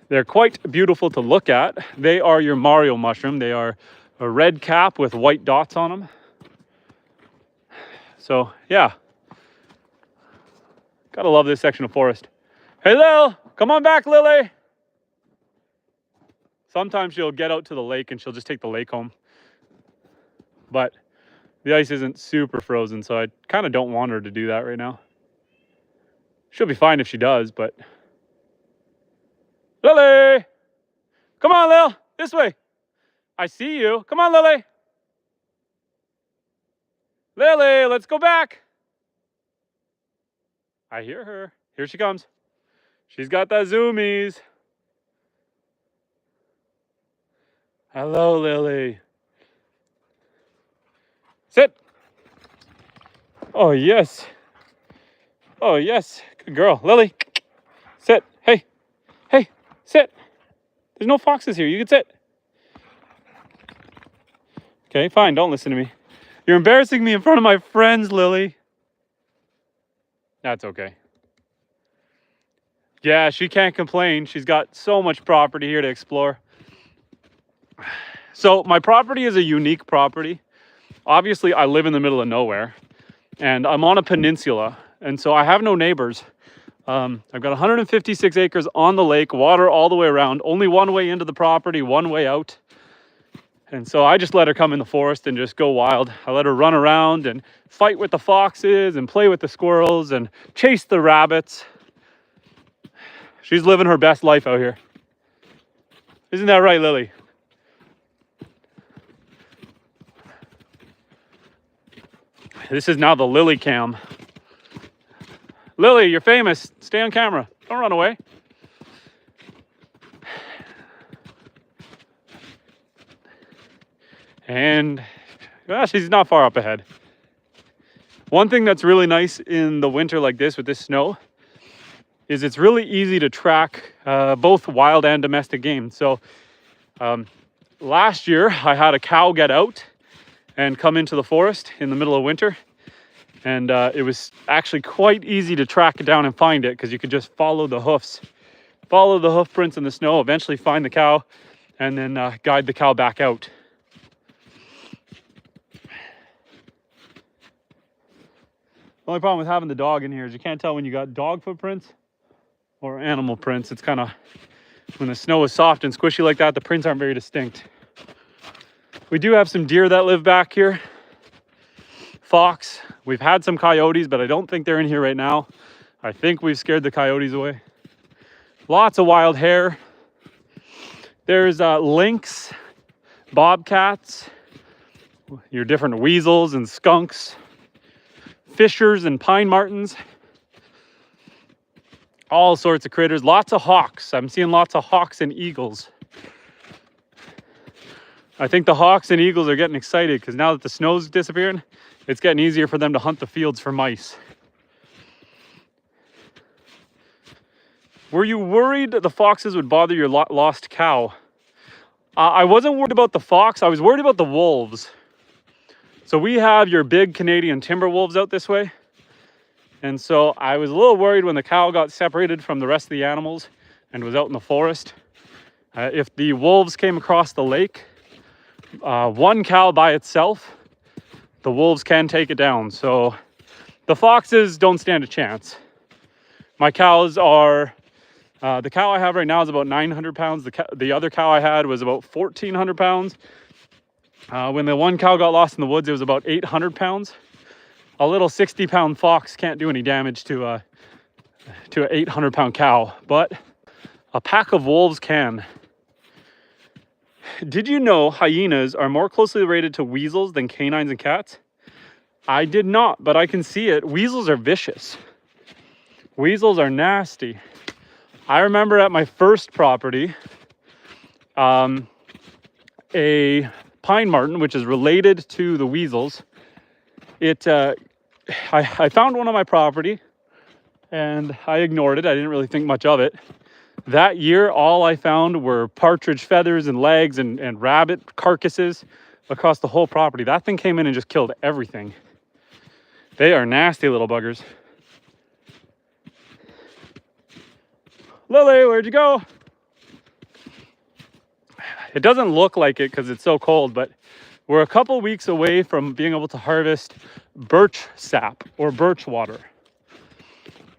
They're quite beautiful to look at. They are your Mario mushroom. They are a red cap with white dots on them. So yeah, gotta love this section of forest. Hey Lil, come on back, Lily. Sometimes she'll get out to the lake and she'll just take the lake home. But the ice isn't super frozen, so I kind of don't want her to do that right now. She'll be fine if she does, but... Lily! Come on, Lil, this way. I see you. Come on, Lily. Lily, let's go back. I hear her. Here she comes. She's got the zoomies. Hello, Lily. Sit. Oh, yes. Oh, yes. Good girl. Lily, sit. Hey. Hey, sit. There's no foxes here. You can sit. Okay, fine. Don't listen to me. You're embarrassing me in front of my friends, Lily. That's okay. Yeah, she can't complain. She's got so much property here to explore. So my property is a unique property. Obviously, I live in the middle of nowhere, and I'm on a peninsula, and so I have no neighbors. I've got 156 acres on the lake, water all the way around, only one way into the property, one way out. And so I just let her come in the forest and just go wild. I let her run around and fight with the foxes and play with the squirrels and chase the rabbits. She's living her best life out here. Isn't that right, Lily? This is now the Lily cam. Lily, you're famous. Stay on camera. Don't run away. And well, she's not far up ahead. One thing that's really nice in the winter like this with this snow is it's really easy to track both wild and domestic game. So last year I had a cow get out and come into the forest in the middle of winter. And it was actually quite easy to track it down and find it because you could just follow the hoofs, follow the hoof prints in the snow, eventually find the cow, and then guide the cow back out. The only problem with having the dog in here is you can't tell when you got dog footprints or animal prints. It's kind of, when the snow is soft and squishy like that, the prints aren't very distinct. We do have some deer that live back here. Fox. We've had some coyotes, but I don't think they're in here right now. I think we've scared the coyotes away. Lots of wild hare. There's lynx, bobcats, your different weasels and skunks, fishers and pine martens, all sorts of critters. Lots of hawks. I'm seeing lots of hawks and eagles. I think the hawks and eagles are getting excited because now that the snow's disappearing, it's getting easier for them to hunt the fields for mice. Were you worried that the foxes would bother your lost cow? I wasn't worried about the fox. I was worried about the wolves. So we have your big Canadian timber wolves out this way. And so I was a little worried when the cow got separated from the rest of the animals and was out in the forest. If the wolves came across the lake, one cow by itself, the wolves can take it down. So the foxes don't stand a chance. My cows are, the cow I have right now is about 900 pounds. The other cow I had was about 1,400 pounds. When the one cow got lost in the woods, it was about 800 pounds. A little 60-pound fox can't do any damage to an 800-pound cow, but a pack of wolves can. Did you know hyenas are more closely related to weasels than canines and cats? I did not, but I can see it. Weasels are vicious. Weasels are nasty. I remember at my first property, a pine marten, which is related to the weasels, I found one on my property and I ignored it. I didn't really think much of it. That year, all I found were partridge feathers and legs and rabbit carcasses across the whole property. That thing came in and just killed everything. They are nasty little buggers. Lily, where'd you go? It doesn't look like it because it's so cold, but we're a couple weeks away from being able to harvest birch sap or birch water.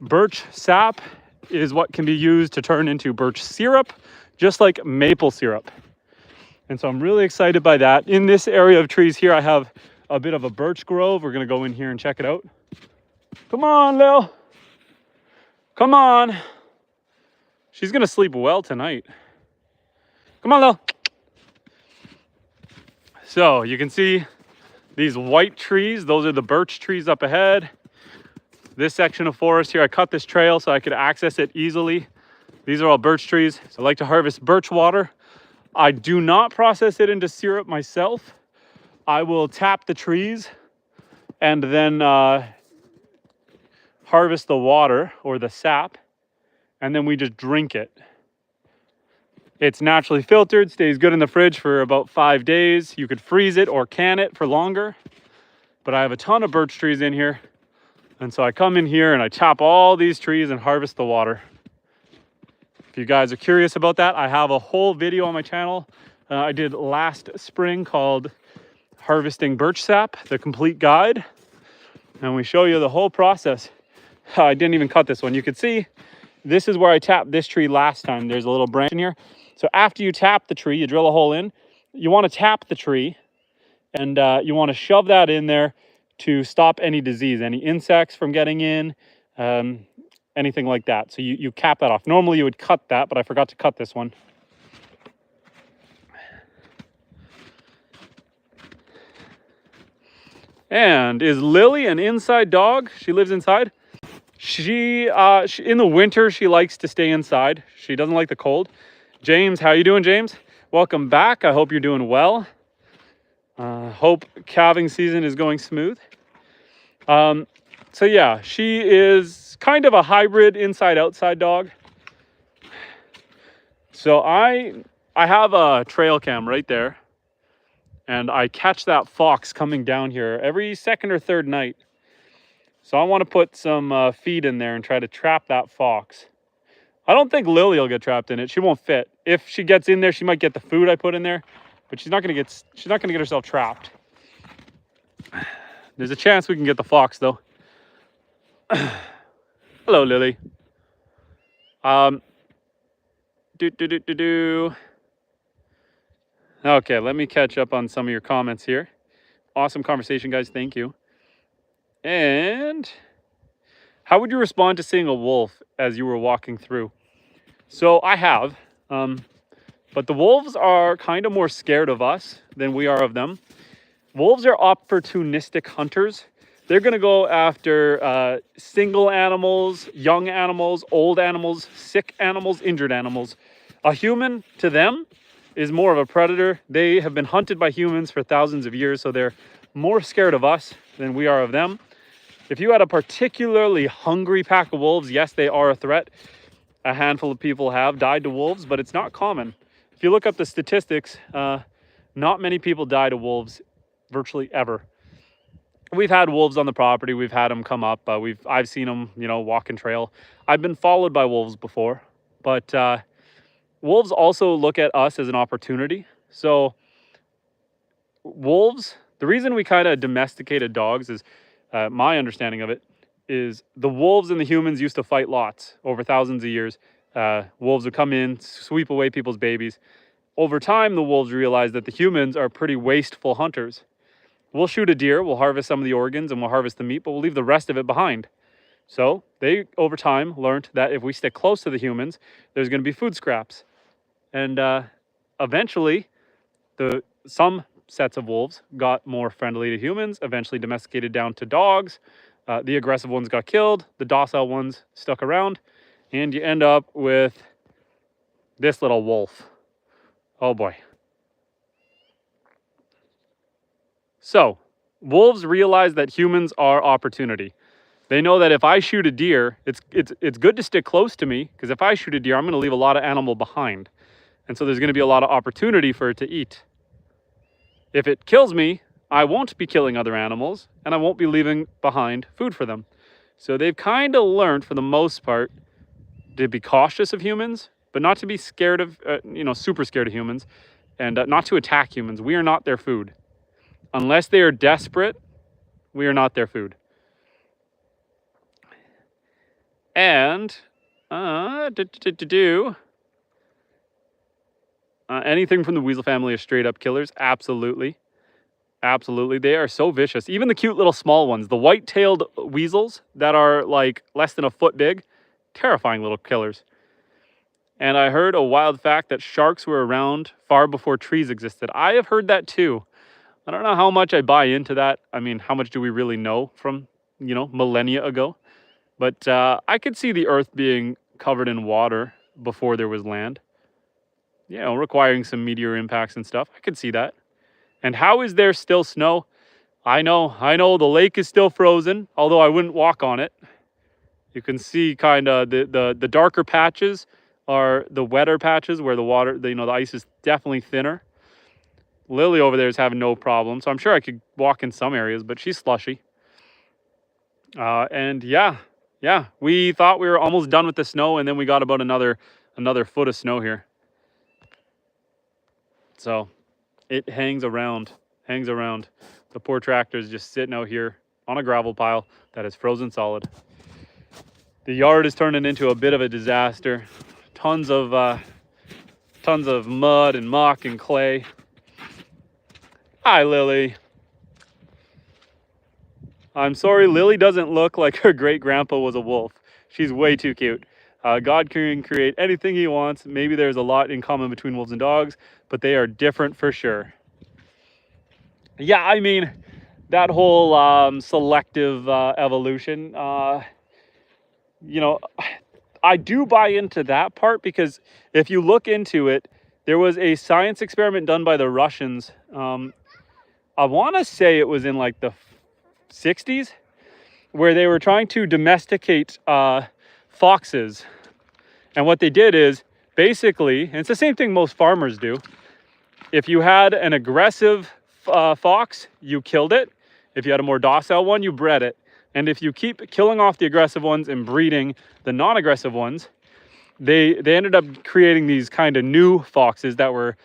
Birch sap is what can be used to turn into birch syrup, just like maple syrup. And so I'm really excited by that. In this area of trees here, I have a bit of a birch grove. We're gonna go in here and check it out. Come on, Lil. Come on. She's gonna sleep well tonight. Come on, Lil. So you can see these white trees. Those are the birch trees up ahead. This section of forest here, I cut this trail so I could access it easily. These are all birch trees. So I like to harvest birch water. I do not process it into syrup myself. I will tap the trees and then harvest the water or the sap, and then we just drink it. It's naturally filtered, stays good in the fridge for about 5 days. You could freeze it or can it for longer. But I have a ton of birch trees in here. And so I come in here and I tap all these trees and harvest the water. If you guys are curious about that, I have a whole video on my channel I did last spring called Harvesting Birch Sap, the complete guide. And we show you the whole process. I didn't even cut this one. You can see this is where I tapped this tree last time. There's a little branch in here. So after you tap the tree, you drill a hole in. You want to tap the tree and you want to shove that in there to stop any disease, any insects from getting in, anything like that. So you cap that off. Normally you would cut that, but I forgot to cut this one. And is Lily an inside dog? She lives inside. She in the winter, she likes to stay inside. She doesn't like the cold. James, how you doing, James? Welcome back. I hope you're doing well. Hope calving season is going smooth. So yeah, she is kind of a hybrid inside-outside dog. So I have a trail cam right there, and I catch that fox coming down here every second or third night. So I want to put some feed in there and try to trap that fox. I don't think Lily will get trapped in it. She won't fit. If she gets in there, she might get the food I put in there, but she's not gonna get herself trapped. There's a chance we can get the fox though. Hello, Lily. Okay, let me catch up on some of your comments here. Awesome conversation, guys. Thank you. And how would you respond to seeing a wolf as you were walking through? So I have, but the wolves are kind of more scared of us than we are of them. Wolves are opportunistic hunters. They're going to go after single animals, young animals, old animals, sick animals, injured animals. A human to them is more of a predator. They have been hunted by humans for thousands of years, so they're more scared of us than we are of them. If you had a particularly hungry pack of wolves, yes, they are a threat. A handful of people have died to wolves, but it's not common. If you look up the statistics, not many people die to wolves virtually ever. We've had wolves on the property. We've had them come up. I've seen them, walking trail. I've been followed by wolves before, but wolves also look at us as an opportunity. So wolves, the reason we kind of domesticated dogs is, my understanding of it, is the wolves and the humans used to fight lots over thousands of years. Wolves would come in, sweep away people's babies. Over time, the wolves realized that the humans are pretty wasteful hunters. We'll shoot a deer, we'll harvest some of the organs and we'll harvest the meat, but we'll leave the rest of it behind. So they, over time, learned that if we stick close to the humans, there's going to be food scraps. And eventually, some sets of wolves got more friendly to humans, eventually domesticated down to dogs. The aggressive ones got killed, the docile ones stuck around, and you end up with this little wolf. Oh boy. So, wolves realize that humans are opportunity. They know that if I shoot a deer, it's good to stick close to me, because if I shoot a deer, I'm going to leave a lot of animal behind. And so there's going to be a lot of opportunity for it to eat. If it kills me, I won't be killing other animals, and I won't be leaving behind food for them. So they've kind of learned, for the most part, to be cautious of humans, but not to be scared of, super scared of humans. and not to attack humans. We are not their food. Unless they are desperate, we are not their food. And anything from the weasel family is straight up killers. Absolutely. Absolutely. They are so vicious. Even the cute little small ones, the white-tailed weasels that are like less than a foot big, terrifying little killers. And I heard a wild fact that sharks were around far before trees existed. I have heard that too. I don't know how much I buy into that. I mean, how much do we really know from, you know, millennia ago? But I could see the earth being covered in water before there was land. You know, requiring some meteor impacts and stuff. I could see that. And how is there still snow? I know the lake is still frozen, although I wouldn't walk on it. You can see kind of the darker patches are the wetter patches where the water, you know, the ice is definitely thinner. Lily over there is having no problem, so I'm sure I could walk in some areas, but she's slushy. And yeah, we thought we were almost done with the snow, and then we got about another foot of snow here. So it hangs around. The poor tractor is just sitting out here on a gravel pile that is frozen solid. The yard is turning into a bit of a disaster. Tons of mud and muck and clay. Hi, Lily. I'm sorry, Lily doesn't look like her great-grandpa was a wolf. She's way too cute. God can create anything he wants. Maybe there's a lot in common between wolves and dogs, but they are different for sure. Yeah, I mean, that whole selective evolution, you know, I do buy into that part, because if you look into it, there was a science experiment done by the Russians. I want to say it was in like the 60s, where they were trying to domesticate foxes. And what they did is basically, and it's the same thing most farmers do, if you had an aggressive fox, you killed it. If you had a more docile one, you bred it. And if you keep killing off the aggressive ones and breeding the non-aggressive ones, they ended up creating these kind of new foxes that were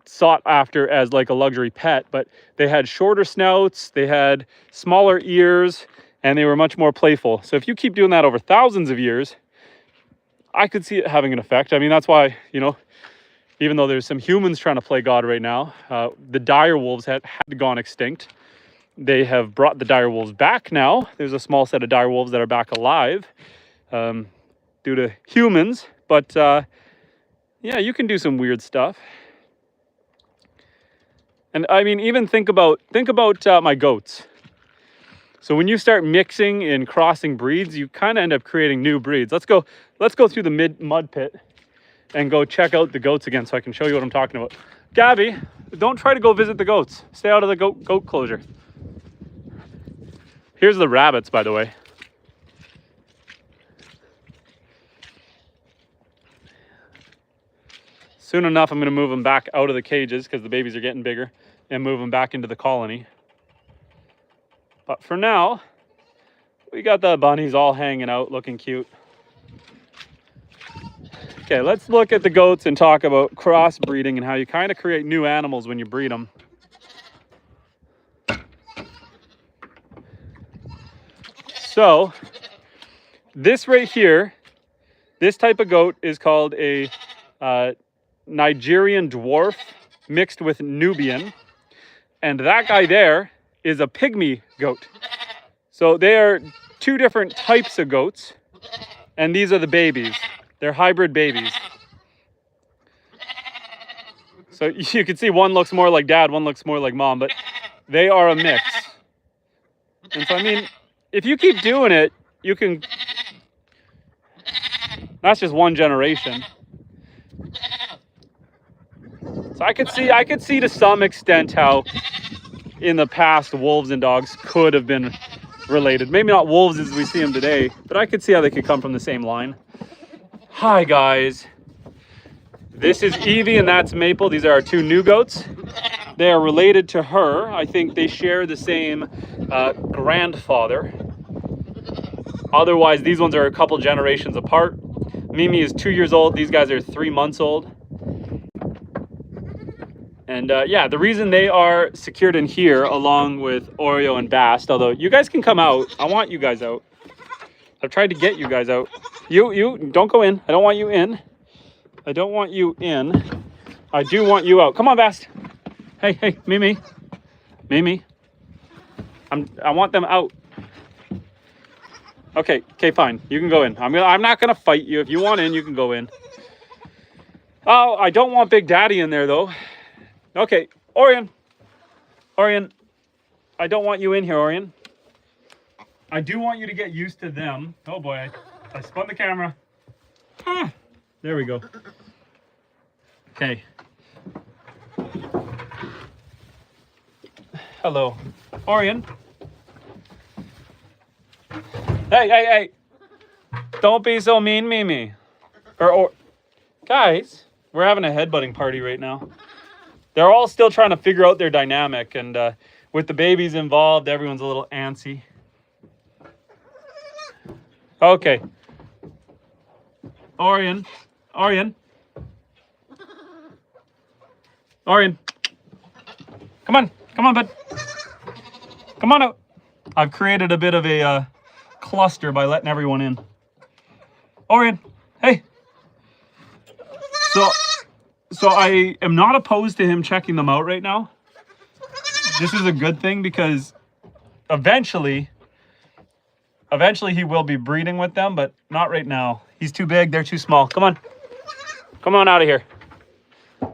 sought after as like a luxury pet, but they had shorter snouts, they had smaller ears, and they were much more playful. So if you keep doing that over thousands of years, I could see it having an effect. I mean, that's why, you know, even though there's some humans trying to play God right now, the dire wolves had gone extinct. They have brought the dire wolves back now. There's a small set of dire wolves that are back alive due to humans. But yeah, you can do some weird stuff. And I mean, even think about my goats. So when you start mixing and crossing breeds, you kind of end up creating new breeds. Let's go through the mud pit and go check out the goats again so I can show you what I'm talking about. Gabby, don't try to go visit the goats. Stay out of the goat closure. Here's the rabbits, by the way. Soon enough, I'm going to move them back out of the cages because the babies are getting bigger, and move them back into the colony. But for now, we got the bunnies all hanging out, looking cute. Okay, let's look at the goats and talk about crossbreeding and how you kind of create new animals when you breed them. So, this right here, this type of goat is called a Nigerian dwarf mixed with Nubian. And that guy there is a pygmy goat. So they are two different types of goats. And these are the babies. They're hybrid babies. So you can see one looks more like dad, one looks more like mom, but they are a mix. And so, I mean, if you keep doing it, you can, that's just one generation. So I could see to some extent how in the past wolves and dogs could have been related. Maybe not wolves as we see them today, but I could see how they could come from the same line. Hi guys. This is Evie and that's Maple. These are our two new goats. They are related to her. I think they share the same grandfather. Otherwise, these ones are a couple generations apart. Mimi is 2 years old. These guys are 3 months old. And yeah, the reason they are secured in here along with Oreo and Bast, although you guys can come out. I want you guys out. I've tried to get you guys out. You, don't go in. I don't want you in. I don't want you in. I do want you out. Come on, Bast. Hey, Mimi. Mimi. I want them out. Okay, fine. You can go in. I'm not gonna fight you. If you want in, you can go in. Oh, I don't want Big Daddy in there though. Okay, Orion, I don't want you in here, Orion. I do want you to get used to them. Oh boy, I spun the camera. Ah, there we go. Okay. Hello, Orion. Hey. Don't be so mean, Mimi. Or guys, we're having a headbutting party right now. They're all still trying to figure out their dynamic, and with the babies involved, everyone's a little antsy. Okay. Orion. Come on, bud. Come on out. I've created a bit of a cluster by letting everyone in. Orion, hey. So I am not opposed to him checking them out right now. This is a good thing because eventually he will be breeding with them, but not right now. He's too big, they're too small. Come on out of here.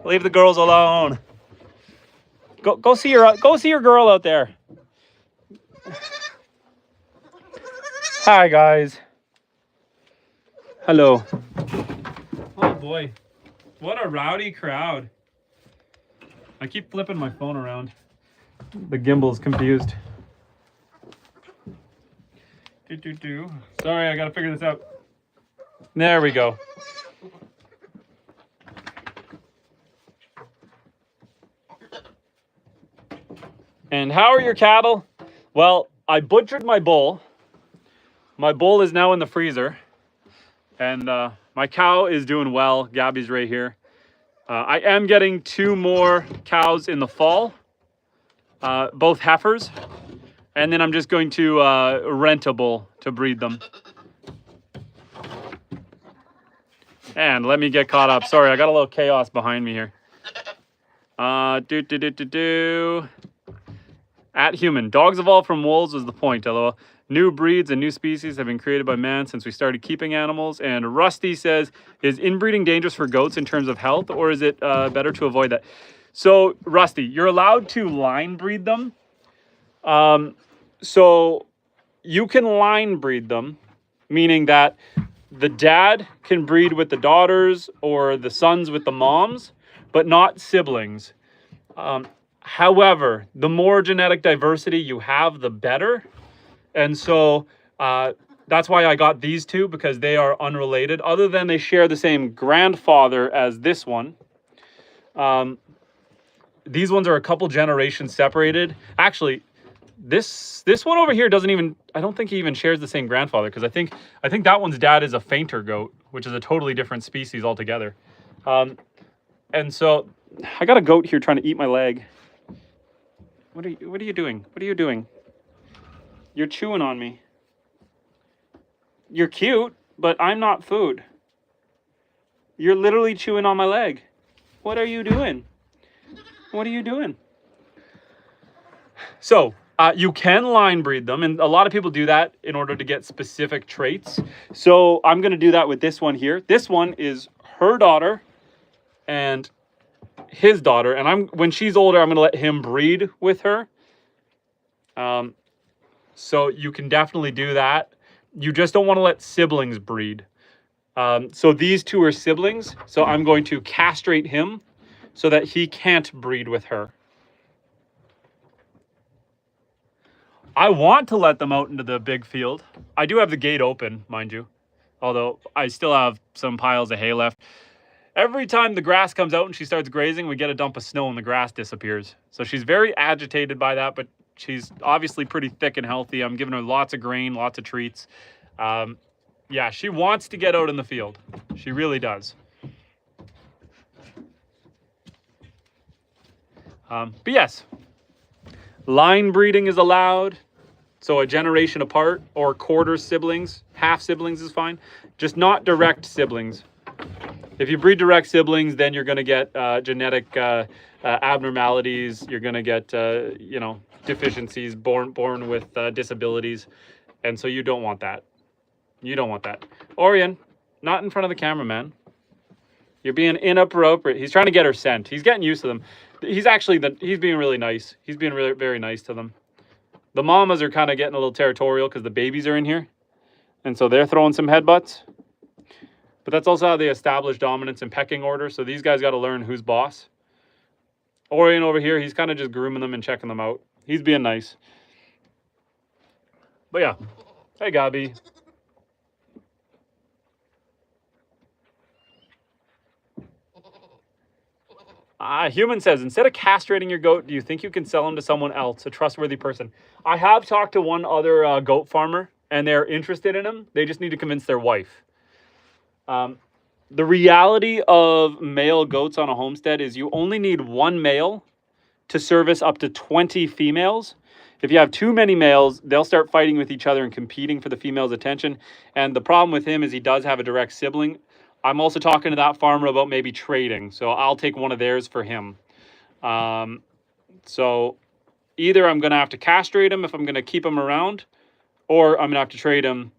Leave the girls alone. Go see your girl out there. Hi guys. Hello. Oh boy. What a rowdy crowd. I keep flipping my phone around. The gimbal's confused. Sorry, I gotta figure this out. There we go. And how are your cattle? Well, I butchered my bull. My bull is now in the freezer. And my cow is doing well. Gabby's right here. I am getting 2 more cows in the fall. Both heifers. And then I'm just going to rent a bull to breed them. And let me get caught up. Sorry, I got a little chaos behind me here. At human. Dogs evolved from wolves was the point, LOL. New breeds and new species have been created by man since we started keeping animals. And Rusty says, is inbreeding dangerous for goats in terms of health, or is it better to avoid that? So, Rusty, you're allowed to line breed them. So you can line breed them, meaning that the dad can breed with the daughters or the sons with the moms, but not siblings. However, the more genetic diversity you have, the better. And so that's why I got these two, because they are unrelated, other than they share the same grandfather as this one. These ones are a couple generations separated. Actually, this one over here doesn't even, I don't think he even shares the same grandfather, because I think that one's dad is a fainter goat, which is a totally different species altogether. And so I got a goat here trying to eat my leg. What are you doing? What are you doing? You're chewing on me. You're cute, but I'm not food. You're literally chewing on my leg. What are you doing? What are you doing? So, you can line breed them, and a lot of people do that in order to get specific traits. So I'm going to do that with this one here. This one is her daughter and his daughter, and when she's older, I'm going to let him breed with her. So you can definitely do that. You just don't want to let siblings breed. So these two are siblings, so I'm going to castrate him so that he can't breed with her. I want to let them out into the big field. I do have the gate open, mind you, although I still have some piles of hay left. Every time the grass comes out and she starts grazing, we get a dump of snow and the grass disappears. So she's very agitated by that, but she's obviously pretty thick and healthy. I'm giving her lots of grain, lots of treats. Yeah, she wants to get out in the field. She really does. But yes, line breeding is allowed. So a generation apart or quarter siblings, half siblings is fine. Just not direct siblings. If you breed direct siblings, then you're going to get genetic abnormalities. You're going to get, you know, deficiencies, born with disabilities. And so you don't want that. You don't want that. Orion, not in front of the camera, man. You're being inappropriate. He's trying to get her scent. He's getting used to them. He's actually, he's being really nice. He's being really, very nice to them. The mamas are kind of getting a little territorial because the babies are in here. And so they're throwing some headbutts. But that's also how they establish dominance and pecking order. So these guys got to learn who's boss. Orion over here, he's kind of just grooming them and checking them out. He's being nice. But yeah. Hey, Gabi. Human says, instead of castrating your goat, do you think you can sell them to someone else, a trustworthy person? I have talked to one other goat farmer, and they're interested in them. They just need to convince their wife. The reality of male goats on a homestead is you only need one male to service up to 20 females. If you have too many males, they'll start fighting with each other and competing for the female's attention. And the problem with him is he does have a direct sibling. I'm also talking to that farmer about maybe trading. So I'll take one of theirs for him. So either I'm going to have to castrate him if I'm going to keep him around, or I'm going to have to trade him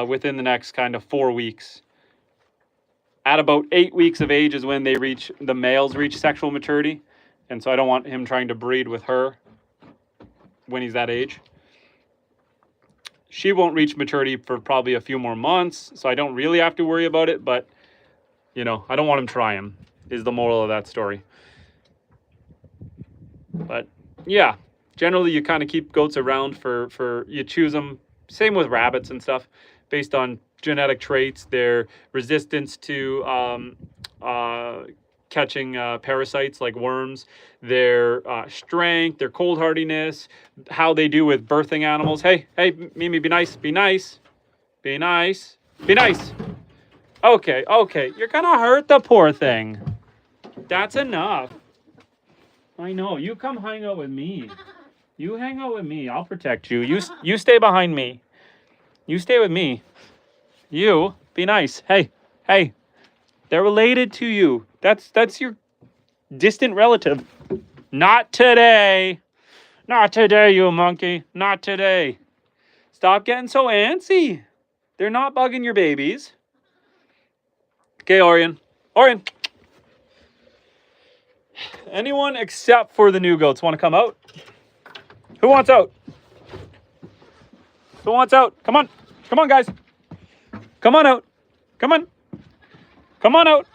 within the next kind of 4 weeks. At about 8 weeks of age is when the males reach sexual maturity. And so I don't want him trying to breed with her when he's that age. She won't reach maturity for probably a few more months, so I don't really have to worry about it, but, you know, I don't want him trying, is the moral of that story. But, yeah, generally you kind of keep goats around for you choose them, same with rabbits and stuff, based on genetic traits, their resistance to catching parasites like worms, their strength, their cold hardiness, how they do with birthing animals. Hey, Mimi, be nice, be nice, be nice, be nice. Okay, you're gonna hurt the poor thing. That's enough. I know, you come hang out with me. You hang out with me, I'll protect you. You stay behind me. You stay with me. You, be nice. Hey, they're related to you. That's your distant relative. Not today. Not today, you monkey. Not today. Stop getting so antsy. They're not bugging your babies. Okay, Orion. Anyone except for the new goats want to come out? Who wants out? Who wants out? Come on. Come on, guys. Come on out. Come on. Come on out.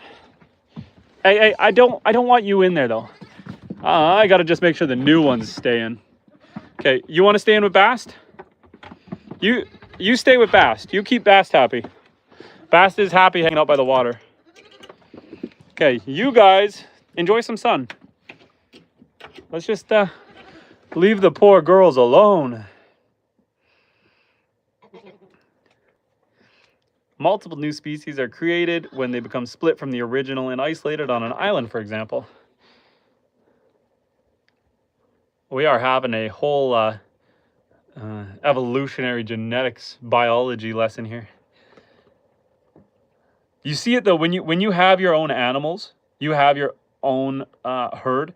Hey, I don't want you in there though. I gotta just make sure the new ones stay in. Okay, you want to stay in with Bast? You stay with Bast. You keep Bast happy. Bast is happy hanging out by the water. Okay, you guys enjoy some sun. Let's just leave the poor girls alone. Multiple new species are created when they become split from the original and isolated on an island, for example. We are having a whole evolutionary genetics biology lesson here. You see it though, when you have your own animals, you have your own herd,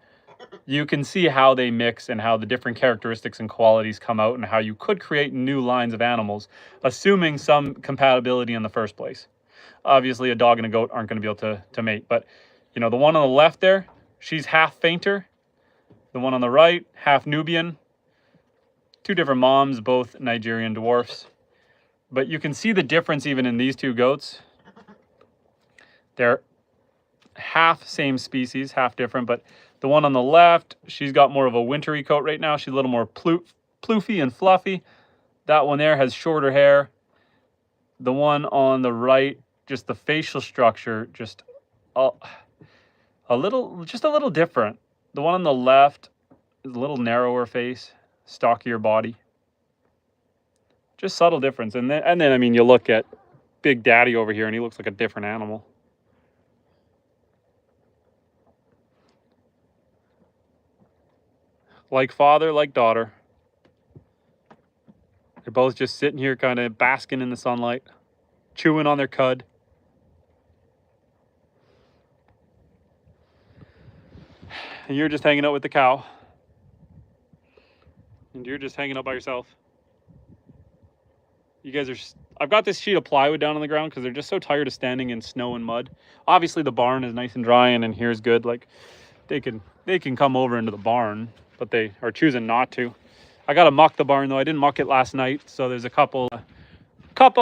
you can see how they mix and how the different characteristics and qualities come out and how you could create new lines of animals, assuming some compatibility in the first place. Obviously, a dog and a goat aren't going to be able to mate, but you know, the one on the left there, she's half fainter. The one on the right, half Nubian. Two different moms, both Nigerian dwarfs. But you can see the difference even in these two goats. They're half same species, half different, but the one on the left, she's got more of a wintry coat right now. She's a little more ploofy and fluffy. That one there has shorter hair. The one on the right, just the facial structure, just a little different. The one on the left is a little narrower face, stockier body. Just subtle difference. And then I mean, you look at Big Daddy over here and he looks like a different animal. like father, like daughter. They're both just sitting here kind of basking in the sunlight, chewing on their cud. And you're just hanging out with the cow. And you're just hanging out by yourself. You guys are... I've got this sheet of plywood down on the ground because they're just so tired of standing in snow and mud. Obviously the barn is nice and dry and in here is good. Like they can come over into the barn, but they are choosing not to. I gotta muck the barn though. I didn't muck it last night, so there's a couple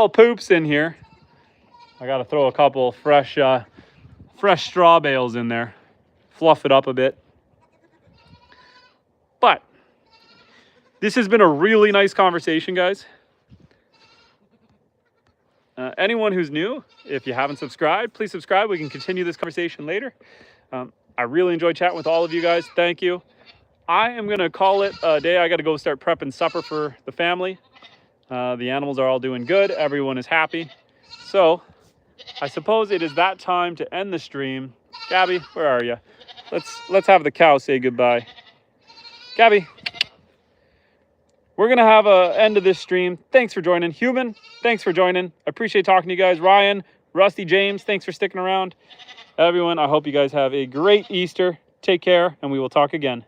poops in here. I gotta throw a couple fresh straw bales in there, fluff it up a bit. But this has been a really nice conversation, guys. Anyone who's new, if you haven't subscribed, please subscribe. We can continue this conversation later. I really enjoyed chatting with all of you guys. Thank you. I am going to call it a day. I got to go start prepping supper for the family. The animals are all doing good. Everyone is happy. So I suppose it is that time to end the stream. Gabby, where are you? Let's have the cow say goodbye. Gabby. We're going to have an end of this stream. Thanks for joining. Human, thanks for joining. I appreciate talking to you guys. Ryan, Rusty, James, thanks for sticking around. Everyone, I hope you guys have a great Easter. Take care, and we will talk again.